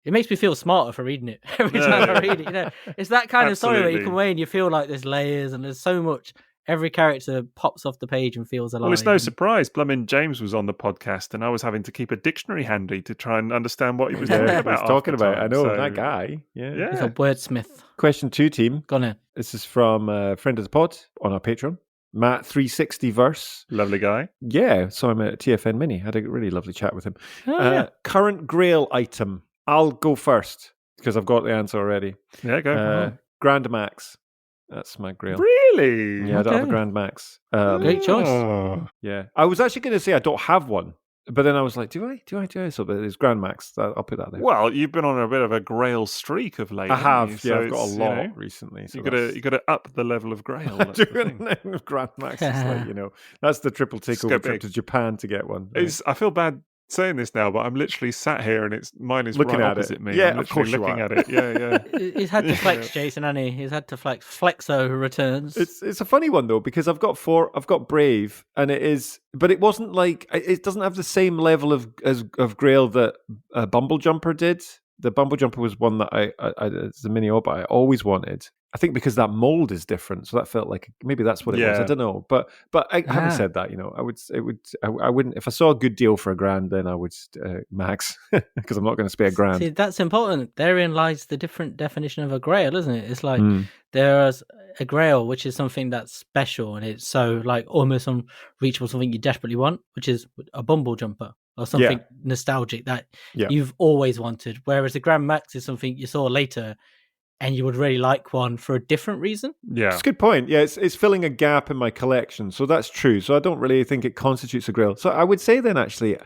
makes me feel smarter for reading it every time I read it. It's that kind of story where you come away and you feel like there's layers and there's so much. Every character pops off the page and feels alive. Well, it's no surprise. Blumin' James was on the podcast, and I was having to keep a dictionary handy to try and understand what he was talking about. I know that guy. Yeah, he's a wordsmith. Question 2, team. Go on in. This is from a friend of the pod on our Patreon, Matt 360 Verse. Lovely guy. Yeah, saw him at TFN Mini. Had a really lovely chat with him. Current Grail item. I'll go first because I've got the answer already. Yeah, go. Grand Max. That's my Grail. Really? Yeah, I don't have a Grand Max. Great choice. Yeah, I was actually going to say I don't have one, but then I was like, do I? So it's Grand Max. I'll put that there. Well, you've been on a bit of a Grail streak of late. I have. So I've got a lot recently. So you got to up the level of Grail. Grand Max is like, that's the triple takeover trip to Japan to get one. I feel bad saying this now, but I'm literally sat here and mine is looking right at opposite it. me. Yeah, I'm of course looking at it. Yeah. He's had to flex, Jason, hasn't he? He's had to flex. Flexo returns. It's a funny one though, because I've got Brave, and but it wasn't like, it doesn't have the same level of Grail that Bumble Jumper did. The Bumble Jumper was one that it's a mini but I always wanted. I think because that mold is different, so that felt like maybe that's what it was. I don't know, but having said that, I wouldn't, if I saw a good deal for $1,000, then I would max because I'm not going to spare $1,000. See, that's important. Therein lies the different definition of a Grail, isn't it? It's like there's a Grail, which is something that's special and it's so like almost unreachable, something you desperately want, which is a Bumble Jumper. or something nostalgic that you've always wanted. Whereas the Grand Max is something you saw later and you would really like one for a different reason. Yeah. That's a good point. Yeah, it's filling a gap in my collection. So that's true. So I don't really think it constitutes a grail. So I would say then, actually,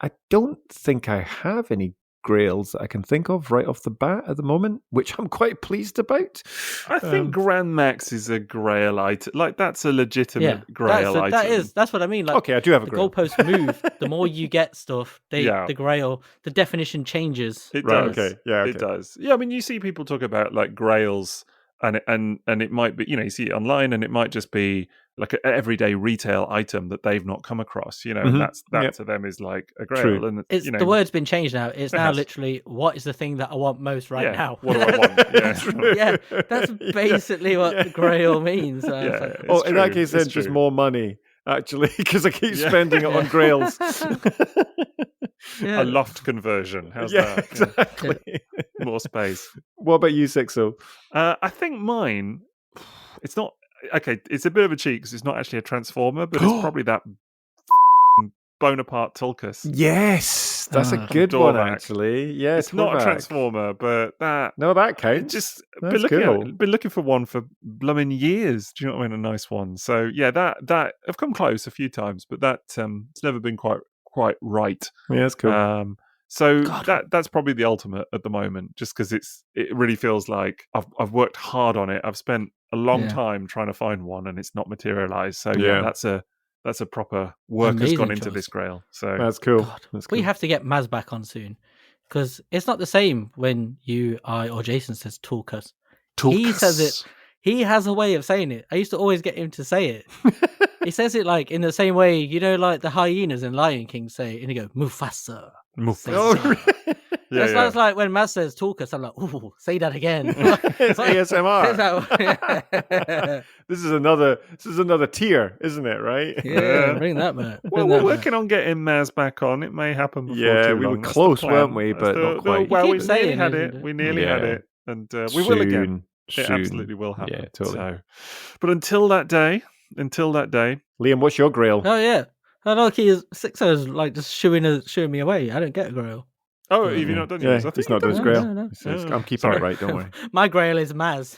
I don't think I have any grails that I can think of right off the bat at the moment, which I'm quite pleased about. I think Grand Max is a grail item. Like, that's a legitimate grail item. That's what I mean. Like, okay, I do have a the grail. goalposts move. The more you get stuff, the grail, the definition changes. It Right, does. okay. Yeah, okay. It does. Yeah, I mean, you see people talk about like grails, and it might be, you see it online, and it might just be like an everyday retail item that they've not come across, and that to them is like a grail. True. And It's the word's been changed now. It's now literally, what is the thing that I want most now? What do I want? Yeah, that's basically what the grail means. In that case, then just more money, actually, because I keep spending it on grails. A loft conversion. How's that? Exactly. More space. What about you, Sixo? I think mine, it's not, okay, it's a bit of a cheat because it's not actually a Transformer, but it's probably that Bonaparte Tulkas. Yes, that's a good one, Dorvac. Actually. Yeah, it's not a Transformer, but that... No, that counts. Just That's been looking for one for blooming years. Do you know what I mean? A nice one. So yeah, that I've come close a few times, but that it's never been quite right. Yeah, that's cool. So that's probably the ultimate at the moment, just because it really feels like I've worked hard on it. I've spent a long time trying to find one, and it's not materialized. So that's a proper work has gone into this grail. So that's cool. That's cool. We have to get Maz back on soon, because it's not the same when I, or Jason says Tulkas. He says it. He has a way of saying it. I used to always get him to say it. He says it like in the same way, like the hyenas in Lion King say it, and he go Mufasa. That's like when Maz says Tulkas, I'm like, ooh, say that again. It's ASMR. This is another tier, isn't it? Right? Yeah, bring that back. Well, we're working on getting Maz back on. It may happen before too long. We were close, weren't we? But not quite. Well, we nearly had it. We nearly had it, and we will again. It absolutely will happen. Yeah, totally. So, but until that day, Liam, what's your grail? Oh yeah, I know Sixo is like just shooing me away. I don't get a grail. Oh, have you not done yours? I think he's not done his grail. No. I'm keeping it right, don't worry. My grail is Maz.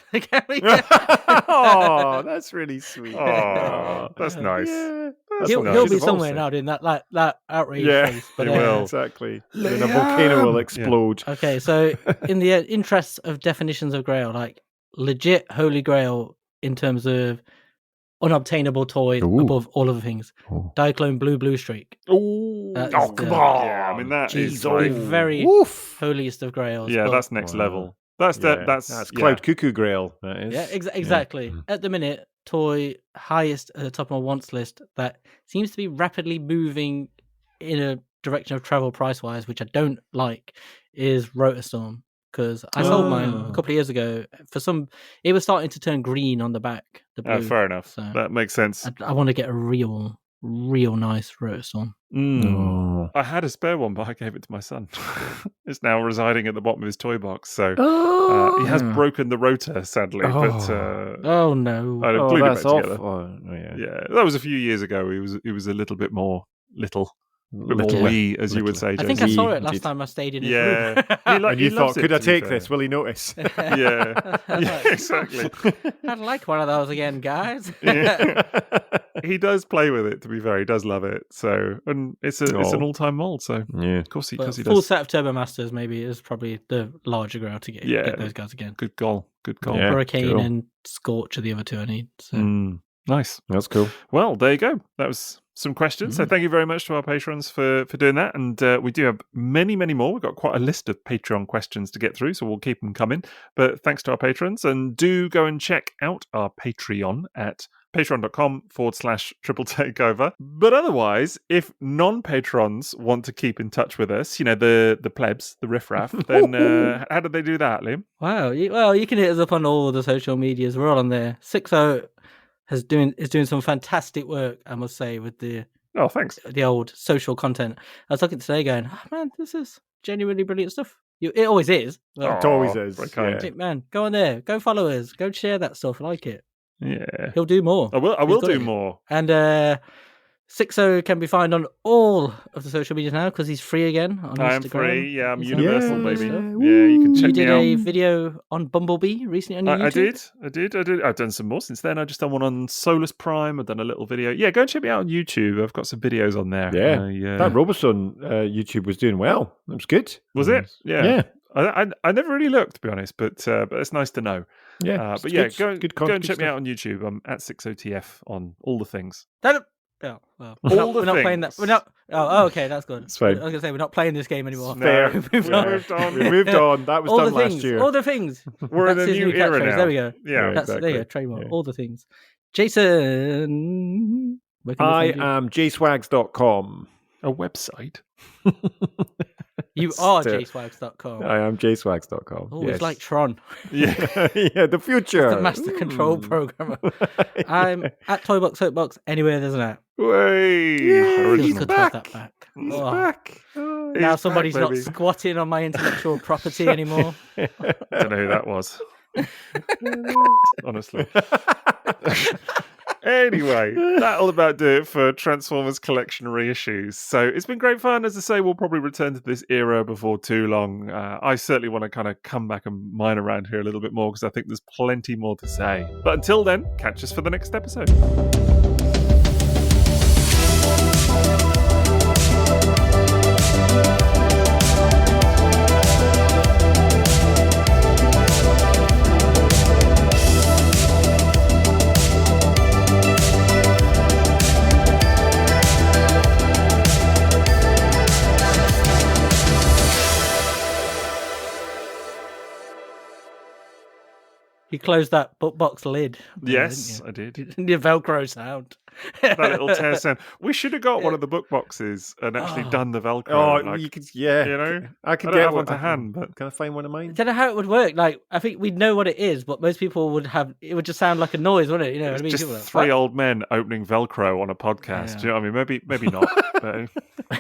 Oh, that's really sweet. Oh, that's nice. Yeah, he'll be somewhere now doing that outrage face. But, he will. Exactly. Then a volcano will explode. Yeah. Okay, so in the interests of definitions of grail, like legit holy grail in terms of unobtainable toy above all other things. Diaclone Blue Streak. Come on! Yeah, I mean that is the very holiest of grails. Yeah, that's next level. That's Cloud Cuckoo Grail. That is. Yeah, exactly. Yeah. At the minute, toy highest at the top of my wants list that seems to be rapidly moving in a direction of travel price wise, which I don't like, is Rotorstorm. Because I sold mine a couple of years ago. It was starting to turn green on the back. The blue. Fair enough. So that makes sense. I want to get a real nice Rotorstorm. I had a spare one, but I gave it to my son. It's now residing at the bottom of his toy box. So he has broken the rotor, sadly. But oh no! I glued it back together. Yeah, that was a few years ago. He was a little bit more little. Wee, as you would say. I think I saw it last time I stayed in his room. And you thought, could I take this? Will he notice? Yeah, exactly. I'd like one of those again, guys. He does play with it, to be fair. He does love it. So, and it's an all-time mold. So, of course he does. Full set of Turbo Masters maybe is probably the larger grail to get those guys again. Good goal. Yeah, Hurricane and Scorch are the other two I need. So. Nice. That's cool. Well, there you go. That was some questions. So thank you very much to our patrons for doing that. And we do have many, many more. We've got quite a list of Patreon questions to get through, so we'll keep them coming. But thanks to our patrons. And do go and check out our Patreon at patreon.com/Triple Takeover. But otherwise, if non-patrons want to keep in touch with us, the plebs, the riffraff, then how do they do that, Liam? Wow. Well, you can hit us up on all the social medias. We're all on there. Sixo is doing some fantastic work, I must say, with the old social content. I was looking today going, oh man, this is genuinely brilliant stuff. It always is. It always is. Man, go on there, go follow us, go share that stuff, like it. Yeah, he'll do more. I will do more. And Sixo can be found on all of the social media now because he's free again on Instagram. I am free. Yeah, I'm He's universal, on baby. stuff. Yeah, you can check You did me out. a video on Bumblebee recently on your YouTube? I did. I've done some more since then. I've just done one on Solus Prime. I've done a little video. Yeah, go and check me out on YouTube. I've got some videos on there. Yeah, that Roboson YouTube was doing well. It was good. Was it? Yeah. Yeah. I never really looked, to be honest, but it's nice to know. Yeah. But yeah, good go and good check me stuff. out on YouTube. I'm at Sixotf on all the things. Oh, well. All We're not playing that. things. We're not. Oh, okay, that's good. It's fine. I was gonna say we're not playing this game anymore. Fair. We We've moved on. We moved on. That was all done the last things. year. All the things. We're in That's a his new era catchphrase. now. There we go. Yeah. That's exactly. there you go. Trademark. Yeah. All the things. Jason, where can we I find you? am jswags.com. A website. You are Still- jswags.com. I am jswags.com. Oh, yes. it's like Tron. Yeah. Yeah, the future. The master control programmer. I'm at Toybox Soapbox anywhere there's an app. Way. Feels He's good back. to have that back. He's Oh. back. Oh, Now He's somebody's back, not baby. squatting on my intellectual property anymore. I don't know who that was. Honestly. Anyway, that'll about do it for Transformers Collection reissues. So it's been great fun. As I say, we'll probably return to this era before too long. I certainly want to kind of come back and mine around here a little bit more because I think there's plenty more to say. But until then, catch us for the next episode. You closed that box lid. Yes, I didn't did. you? The Velcro sound. That little tear sound. We should have got one of the book boxes and actually Oh. done the Velcro. Oh, like, you could, yeah. you know? I could I don't get have one one to hand, but can I find one of I mine? don't know how it would work. Like, I think we'd know what it is, but most people would have. It would just sound like a noise, wouldn't it? You know, what I mean, just People are like, three "What?" old men opening Velcro on a podcast. Yeah. Do you know what I mean? Maybe not.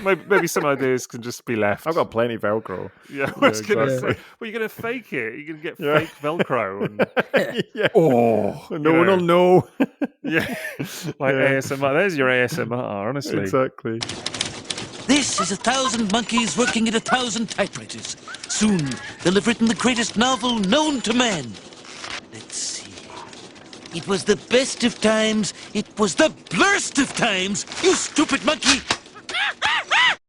But maybe some ideas can just be left. I've got plenty of Velcro. Yeah, I was gonna exactly. say. Well, you're gonna fake it. You're gonna get Yeah. fake Velcro. And, Yeah. oh, No one will know. Yeah, like Yeah. ASMR. There's your ASMR. Honestly, Exactly. This is 1,000 monkeys working at 1,000 typewriters. Soon, they'll have written the greatest novel known to man. Let's see. It was the best of times. It was the blurst of times. You stupid monkey.